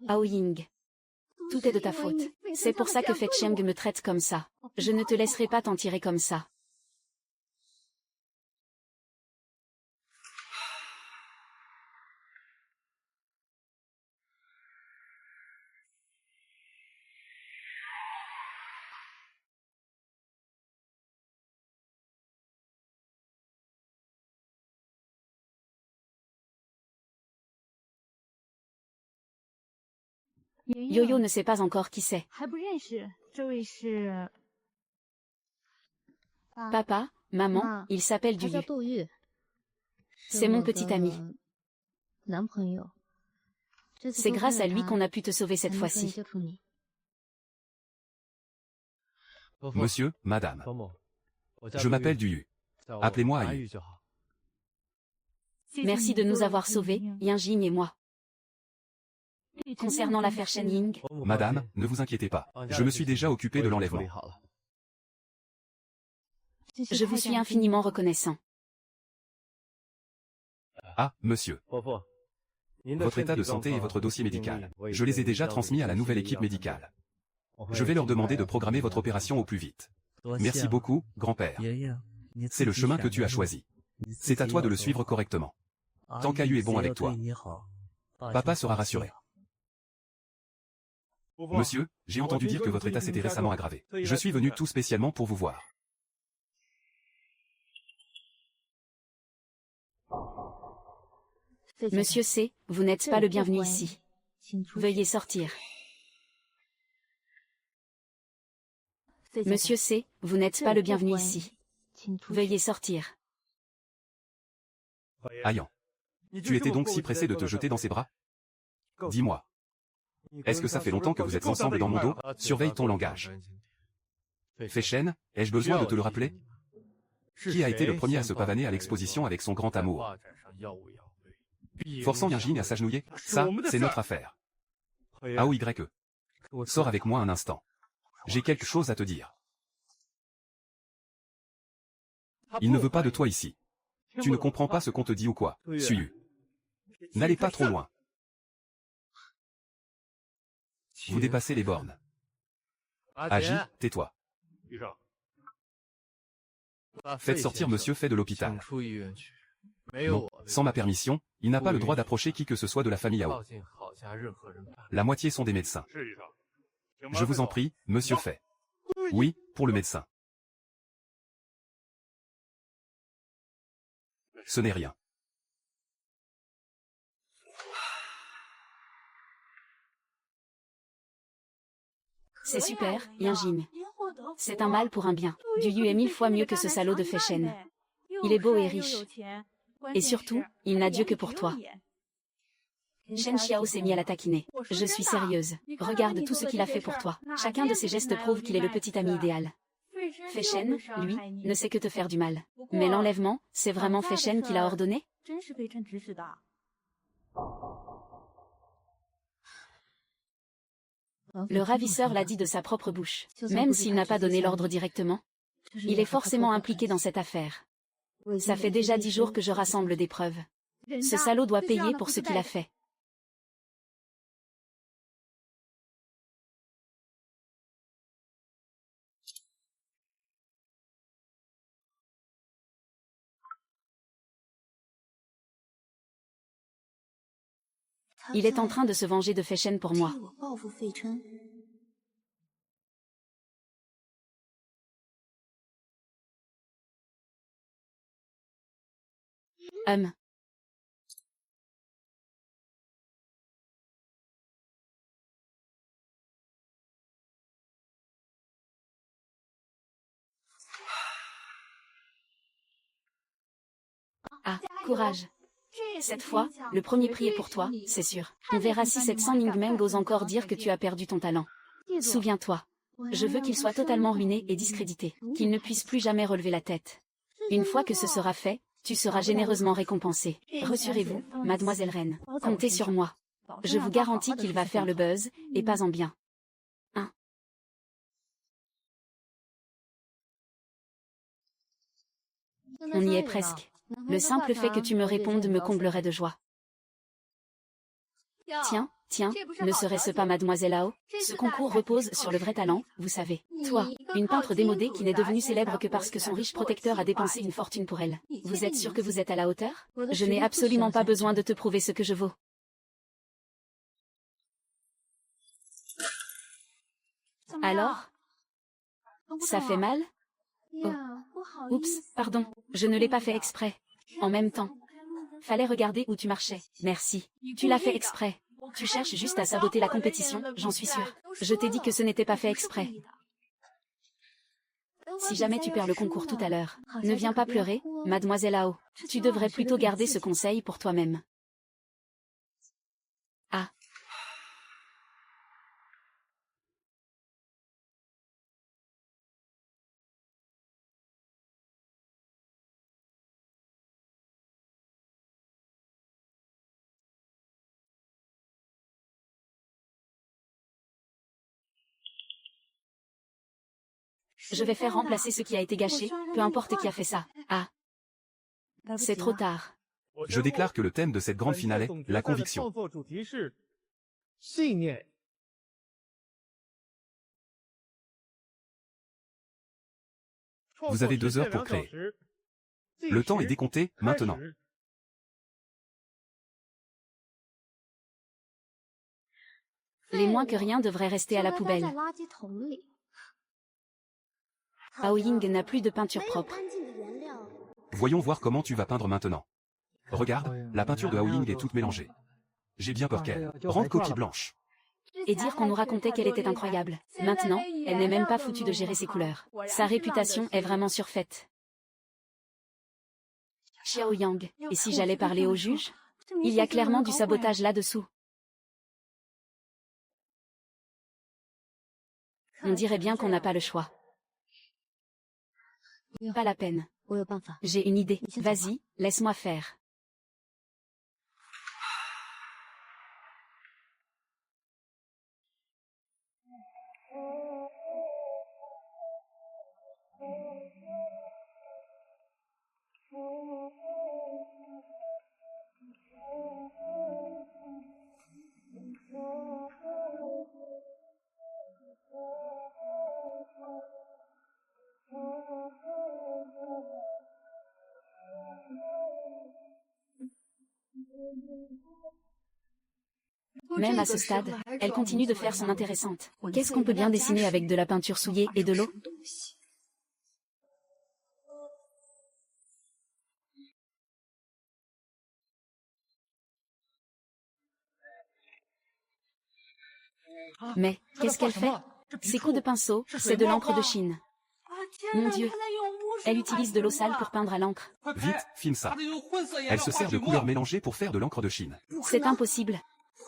Aoying. Tout est de ta faute. C'est pour ça que Fei Cheng me traite comme ça. Je ne te laisserai pas t'en tirer comme ça. Yo-Yo ne sait pas encore qui c'est. Papa, maman, il s'appelle Duyu. C'est mon petit ami. C'est grâce à lui qu'on a pu te sauver cette fois-ci. Monsieur, madame. Je m'appelle Duyu. Appelez-moi Ayu. Merci de nous avoir sauvés, Yinjing et moi. Concernant l'affaire Shen Ying, Madame, ne vous inquiétez pas. Je me suis déjà occupé de l'enlèvement. je vous suis infiniment reconnaissant. Ah, monsieur. Votre état de santé et votre dossier médical. Je les ai déjà transmis à la nouvelle équipe médicale. Je vais leur demander de programmer votre opération au plus vite. Merci beaucoup, grand-père. C'est le chemin que tu as choisi. C'est à toi de le suivre correctement. Tant qu'Ayu est bon avec toi, papa sera rassuré. Monsieur, j'ai entendu dire que votre état s'était récemment aggravé. Je suis venu tout spécialement pour vous voir. Monsieur C, vous n'êtes pas le bienvenu ici. Veuillez sortir. Monsieur C, vous n'êtes pas le bienvenu ici. Veuillez sortir. Ayan. Tu étais donc si pressé de te jeter dans ses bras? Dis-moi. Est-ce que ça fait longtemps que vous êtes ensemble dans mon dos? Surveille ton langage. Fei-Shen, ai-je besoin de te le rappeler? Qui a été le premier à se pavaner à l'exposition avec son grand amour? Forçant Yinjin à s'agenouiller, ça, c'est notre affaire. AOYE. Sors avec moi un instant. J'ai quelque chose à te dire. Il ne veut pas de toi ici. Tu ne comprends pas ce qu'on te dit ou quoi? Suyu. N'allez pas trop loin. Vous dépassez les bornes. Agis, tais-toi. Faites sortir Monsieur Fei de l'hôpital. Non, sans ma permission, il n'a pas le droit d'approcher qui que ce soit de la famille Yao. La moitié sont des médecins. Je vous en prie, Monsieur Fei. Oui, pour le médecin. Ce n'est rien. C'est super, Yinjin. C'est un mal pour un bien. Du Yu est 1000 fois mieux que ce salaud de Fei-Shen. Il est beau et riche. Et surtout, il n'a Dieu que pour toi. Shen Xiao s'est mis à la taquiner. Je suis sérieuse. Regarde tout ce qu'il a fait pour toi. Chacun de ses gestes prouve qu'il est le petit ami idéal. Fei-Shen, lui, ne sait que te faire du mal. Mais l'enlèvement, c'est vraiment Fei-Shen qui l'a ordonné? Le ravisseur l'a dit de sa propre bouche. Même s'il n'a pas donné l'ordre directement, il est forcément impliqué dans cette affaire. Ça fait déjà 10 jours que je rassemble des preuves. Ce salaud doit payer pour ce qu'il a fait. Il est en train de se venger de Fei-Shen pour moi. Ah, courage. Cette fois, le premier prix est pour toi, c'est sûr. On verra si cette San Ming ose encore dire que tu as perdu ton talent. Souviens-toi. Je veux qu'il soit totalement ruiné et discrédité, qu'il ne puisse plus jamais relever la tête. Une fois que ce sera fait, tu seras généreusement récompensé. Rassurez-vous, mademoiselle Reine, comptez sur moi. Je vous garantis qu'il va faire le buzz, et pas en bien. On y est presque. Le simple fait que tu me répondes me comblerait de joie. Tiens, ne serait-ce pas mademoiselle Ao? Ce concours repose sur le vrai talent, vous savez. Toi, une peintre démodée qui n'est devenue célèbre que parce que son riche protecteur a dépensé une fortune pour elle. Vous êtes sûr que vous êtes à la hauteur? Je n'ai absolument pas besoin de te prouver ce que je vaux. Alors? Ça fait mal? Oh. Oups, pardon, je ne l'ai pas fait exprès. En même temps. Fallait regarder où tu marchais. Merci. Tu l'as fait exprès. Tu cherches juste à saboter la compétition, j'en suis sûre. Je t'ai dit que ce n'était pas fait exprès. Si jamais tu perds le concours tout à l'heure, ne viens pas pleurer, mademoiselle Ao. Tu devrais plutôt garder ce conseil pour toi-même. Ah. Je vais faire remplacer ce qui a été gâché, peu importe qui a fait ça. Ah. C'est trop tard. Je déclare que le thème de cette grande finale est la conviction. Vous avez 2 heures pour créer. Le temps est décompté, maintenant. Les moins que rien devraient rester à la poubelle. Aoying n'a plus de peinture propre. Voyons voir comment tu vas peindre maintenant. Regarde, la peinture de Aoying est toute mélangée. J'ai bien peur qu'elle rende copie blanche. Et dire qu'on nous racontait qu'elle était incroyable. Maintenant, elle n'est même pas foutue de gérer ses couleurs. Sa réputation est vraiment surfaite. Xiao Yang, et si j'allais parler au juge? Il y a clairement du sabotage là-dessous. On dirait bien qu'on n'a pas le choix. Pas la peine. J'ai une idée. Vas-y, laisse-moi faire. Même à ce stade, elle continue de faire son intéressante. Qu'est-ce qu'on peut bien dessiner avec de la peinture souillée et de l'eau? Mais, qu'est-ce qu'elle fait? Ces coups de pinceau, c'est de l'encre de Chine. Mon Dieu. Elle utilise de l'eau sale pour peindre à l'encre. Vite, filme ça. Elle se sert de couleurs mélangées pour faire de l'encre de Chine. C'est impossible.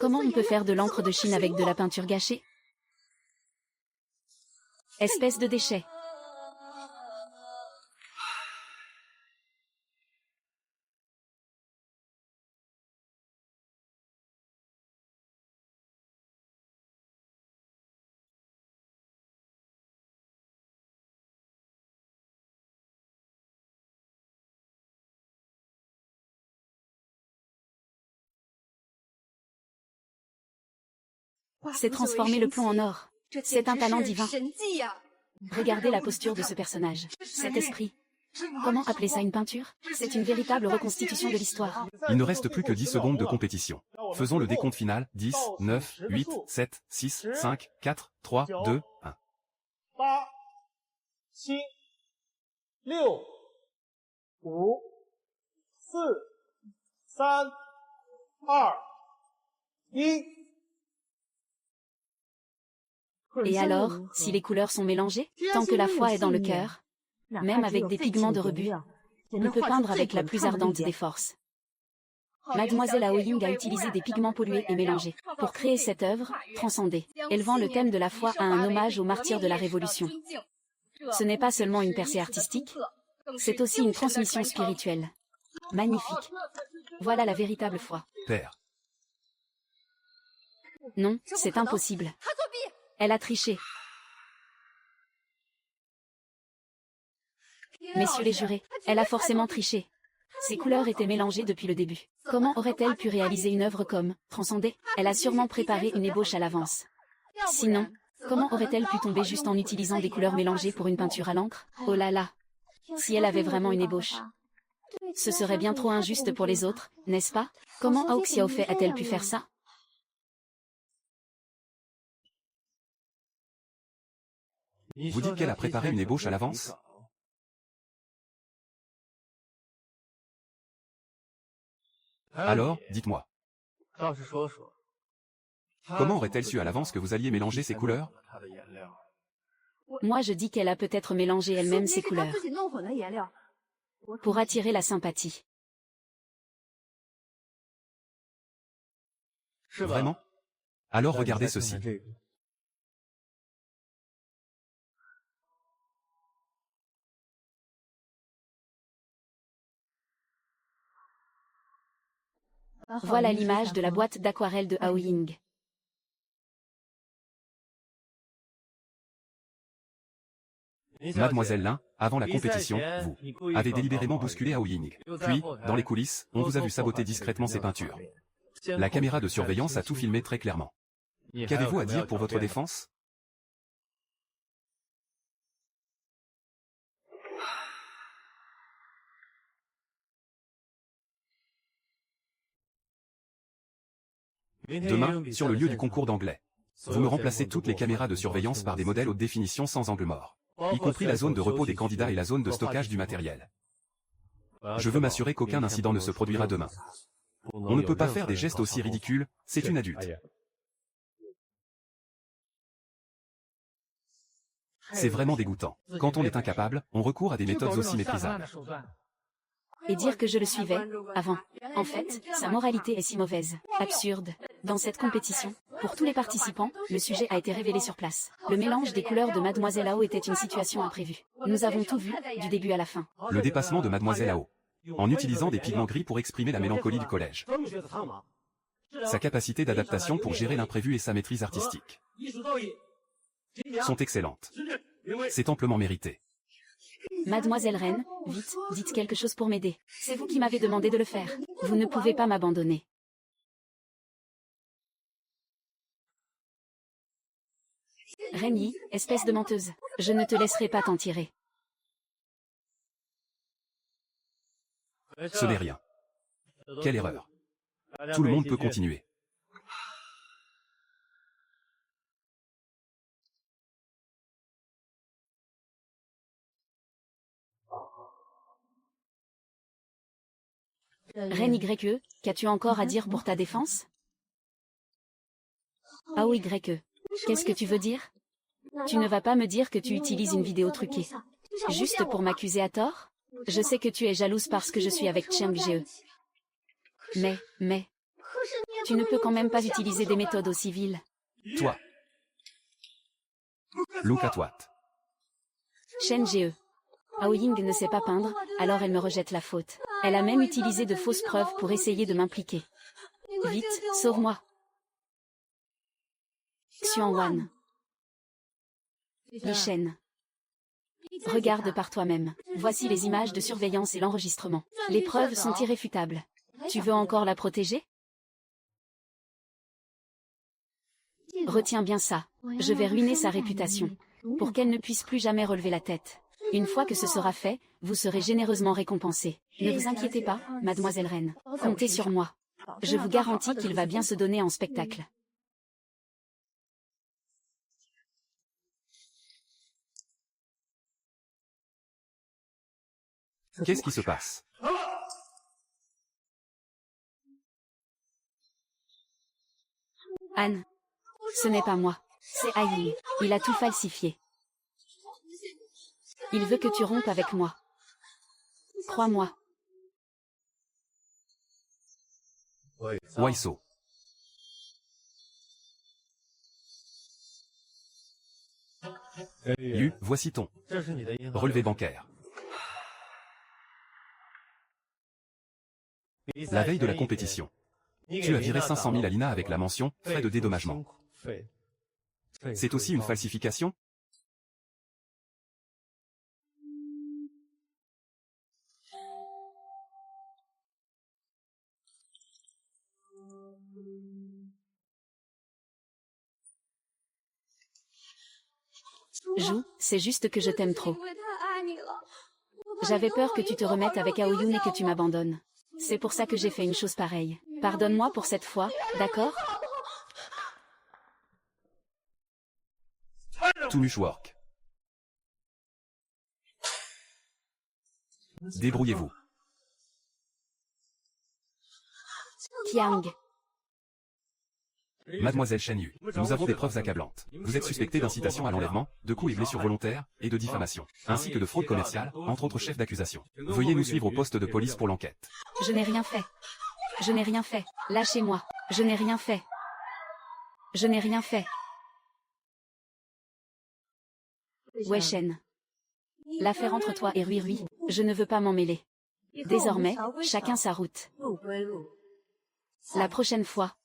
Comment on peut faire de l'encre de Chine avec de la peinture gâchée? Espèce de déchet. C'est transformer le plomb en or. C'est un talent divin. Regardez la posture de ce personnage. Cet esprit. Comment appeler ça une peinture? C'est une véritable reconstitution de l'histoire. Il ne reste plus que 10 secondes de compétition. Faisons le décompte final. 10, 9, 8, 7, 6, 5, 4, 3, 2, 1. 8, 7, 6, 5, 4, 3, 2, 1. Et alors, si les couleurs sont mélangées, tant que la foi est dans le cœur, même avec des pigments de rebut, on peut peindre avec la plus ardente des forces. Mademoiselle Aoying a utilisé des pigments pollués et mélangés pour créer cette œuvre, transcendée, élevant le thème de la foi à un hommage aux martyrs de la Révolution. Ce n'est pas seulement une percée artistique, c'est aussi une transmission spirituelle. Magnifique. Voilà la véritable foi. Père. Non, c'est impossible. Elle a triché. Messieurs les jurés, elle a forcément triché. Ces couleurs étaient mélangées depuis le début. Comment aurait-elle pu réaliser une œuvre comme Transcendée? Elle a sûrement préparé une ébauche à l'avance. Sinon, comment aurait-elle pu tomber juste en utilisant des couleurs mélangées pour une peinture à l'encre? Oh là là! Si elle avait vraiment une ébauche. Ce serait bien trop injuste pour les autres, n'est-ce pas? Comment Hao Xiaofei a-t-elle pu faire ça? Vous dites qu'elle a préparé une ébauche à l'avance? Alors, dites-moi. Comment aurait-elle su à l'avance que vous alliez mélanger ces couleurs? Moi je dis qu'elle a peut-être mélangé elle-même ses couleurs. Pour attirer la sympathie. Vraiment? Alors regardez ceci. Voilà l'image de la boîte d'aquarelle de Aoying. Mademoiselle Lin, avant la compétition, vous avez délibérément bousculé Aoying. Puis, dans les coulisses, on vous a vu saboter discrètement ses peintures. La caméra de surveillance a tout filmé très clairement. Qu'avez-vous à dire pour votre défense? Demain, sur le lieu du concours d'anglais, vous me remplacez toutes les caméras de surveillance par des modèles haute définition sans angle mort, y compris la zone de repos des candidats et la zone de stockage du matériel. Je veux m'assurer qu'aucun incident ne se produira demain. On ne peut pas faire des gestes aussi ridicules, c'est une adulte. C'est vraiment dégoûtant. Quand on est incapable, on recourt à des méthodes aussi méprisables. et dire que je le suivais, avant. En fait, sa moralité est si mauvaise, absurde. Dans cette compétition, pour tous les participants, le sujet a été révélé sur place. Le mélange des couleurs de Mademoiselle Ao était une situation imprévue. Nous avons tout vu, du début à la fin. Le dépassement de Mademoiselle Ao. En utilisant des pigments gris pour exprimer la mélancolie du collège. Sa capacité d'adaptation pour gérer l'imprévu et sa maîtrise artistique sont excellentes. C'est amplement mérité. Mademoiselle Reine, vite, dites quelque chose pour m'aider. C'est vous qui m'avez demandé de le faire. Vous ne pouvez pas m'abandonner. Rémi, espèce de menteuse, je ne te laisserai pas t'en tirer. Ce n'est rien. Quelle erreur. Tout le monde peut continuer. Reine YE, qu'as-tu encore à dire pour ta défense? AO YE, qu'est-ce que tu veux dire? Tu ne vas pas me dire que tu utilises une vidéo truquée. Juste pour m'accuser à tort? Je sais que tu es jalouse parce que je suis avec Chang GE. Mais... Tu ne peux quand même pas utiliser des méthodes aussi viles. Toi. Look at what. Chen GE. Ao Ying ne sait pas peindre, alors elle me rejette la faute. Elle a même utilisé de fausses preuves pour essayer de m'impliquer. Vite, sauve-moi. Xuan Wan. Li Shen. Regarde par toi-même. Voici les images de surveillance et l'enregistrement. Les preuves sont irréfutables. Tu veux encore la protéger? Retiens bien ça. Je vais ruiner sa réputation. Pour qu'elle ne puisse plus jamais relever la tête. Une fois que ce sera fait, vous serez généreusement récompensé. Ne vous inquiétez pas, Mademoiselle Reine. Comptez sur moi. Je vous garantis qu'il va bien se donner en spectacle. Qu'est-ce qui se passe? Anne. Ce n'est pas moi. C'est Aïe. Il a tout falsifié. Il veut que tu rompes avec moi. Crois-moi. Waiso. Yu, voici ton relevé bancaire. La veille de la compétition, tu as viré 500 000 à Lina avec la mention « frais de dédommagement ». C'est aussi une falsification? Jou, c'est juste que je t'aime trop. J'avais peur que tu te remettes avec Aoyun et que tu m'abandonnes. C'est pour ça que j'ai fait une chose pareille. Pardonne-moi pour cette fois, d'accord? Too much work. Débrouillez-vous. Tiang. Mademoiselle Shen Yu, nous avons des preuves accablantes. Vous êtes suspectée d'incitation à l'enlèvement, de coups et blessures volontaires, et de diffamation, ainsi que de fraude commerciale, entre autres chefs d'accusation. Veuillez nous suivre au poste de police pour l'enquête. Je n'ai rien fait. Je n'ai rien fait. Lâchez-moi. Je n'ai rien fait. Je n'ai rien fait. Wei Shen. L'affaire entre toi et Rui Rui, je ne veux pas m'en mêler. Désormais, chacun sa route. La prochaine fois.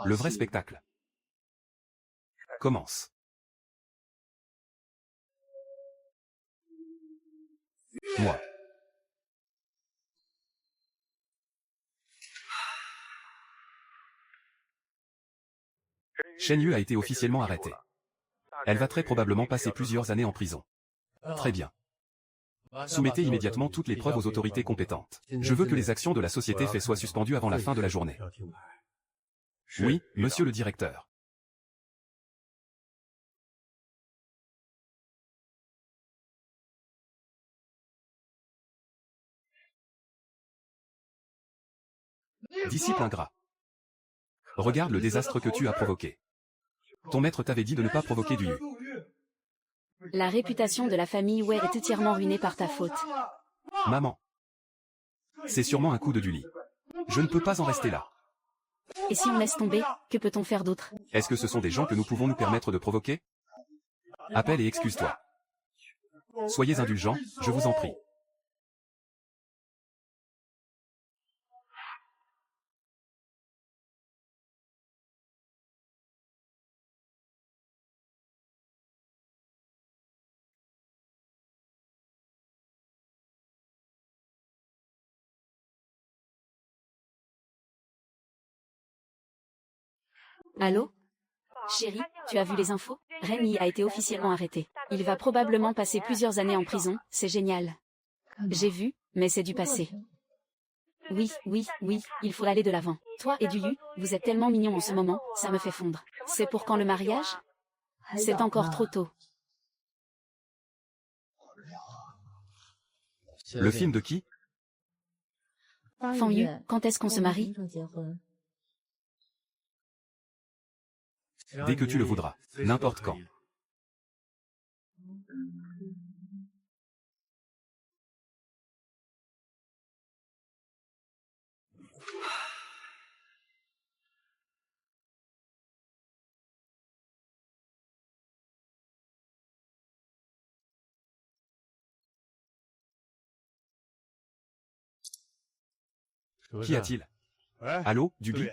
Le vrai spectacle commence. Moi. Shen Yu a été officiellement arrêtée. Elle va très probablement passer plusieurs années en prison. Très bien. Soumettez immédiatement toutes les preuves aux autorités compétentes. Je veux que les actions de la société fait soient suspendues avant la fin de la journée. Oui, monsieur le directeur. Disciple ingrat. Regarde le désastre que tu as provoqué. Ton maître t'avait dit de ne pas provoquer du Yu. La réputation de la famille Wei est entièrement ruinée par ta faute. Maman. C'est sûrement un coup de Duli. Je ne peux pas en rester là. Et si on laisse tomber, que peut-on faire d'autre? Est-ce que ce sont des gens que nous pouvons nous permettre de provoquer? Appelle et excuse-toi. Soyez indulgents, je vous en prie. Allô? Chérie, tu as vu les infos? Rémi a été officiellement arrêté. Il va probablement passer plusieurs années en prison, c'est génial. J'ai vu, mais c'est du passé. Oui, il faut aller de l'avant. Toi et Duyu, vous êtes tellement mignons en ce moment, ça me fait fondre. C'est pour quand le mariage? C'est encore trop tôt. Le film de qui? Fan Yu, quand est-ce qu'on se marie? Dès que tu le voudras, n'importe quand. Qu'y a-t-il? Allô, Dubi?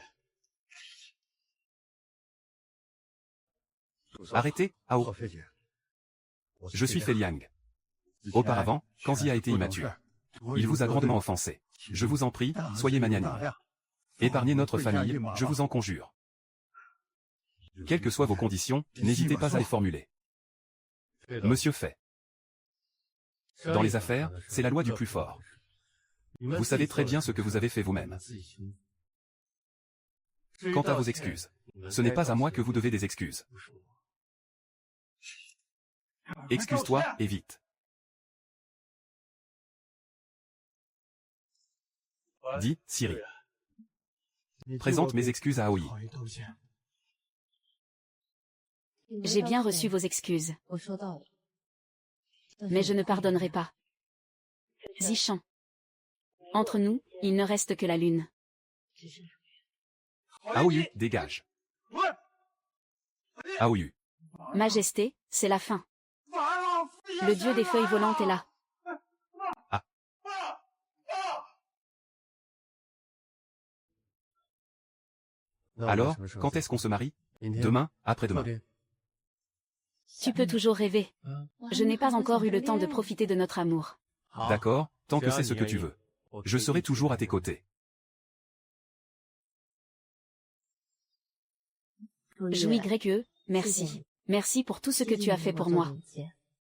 Arrêtez, Ao. Je suis Fei Liang. Auparavant, Kanzi a été immature. Il vous a grandement offensé. Je vous en prie, soyez magnanime. Épargnez notre famille, je vous en conjure. Quelles que soient vos conditions, n'hésitez pas à les formuler. Monsieur Fei. Dans les affaires, c'est la loi du plus fort. Vous savez très bien ce que vous avez fait vous-même. Quant à vos excuses, ce n'est pas à moi que vous devez des excuses. Excuse-toi, et vite. Dis, Siri. Présente mes excuses à Aoi. J'ai bien reçu vos excuses. Mais je ne pardonnerai pas. Zichan. Entre nous, il ne reste que la lune. Aoyu, dégage. Aoyu. Majesté, c'est la fin. Le dieu des feuilles volantes est là. Ah. Alors, quand est-ce qu'on se marie? Demain, après-demain. Tu peux toujours rêver. Je n'ai pas encore eu le temps de profiter de notre amour. D'accord, tant que c'est ce que tu veux. Je serai toujours à tes côtés. Jouis Greg, merci. Merci pour tout ce que tu as fait pour moi.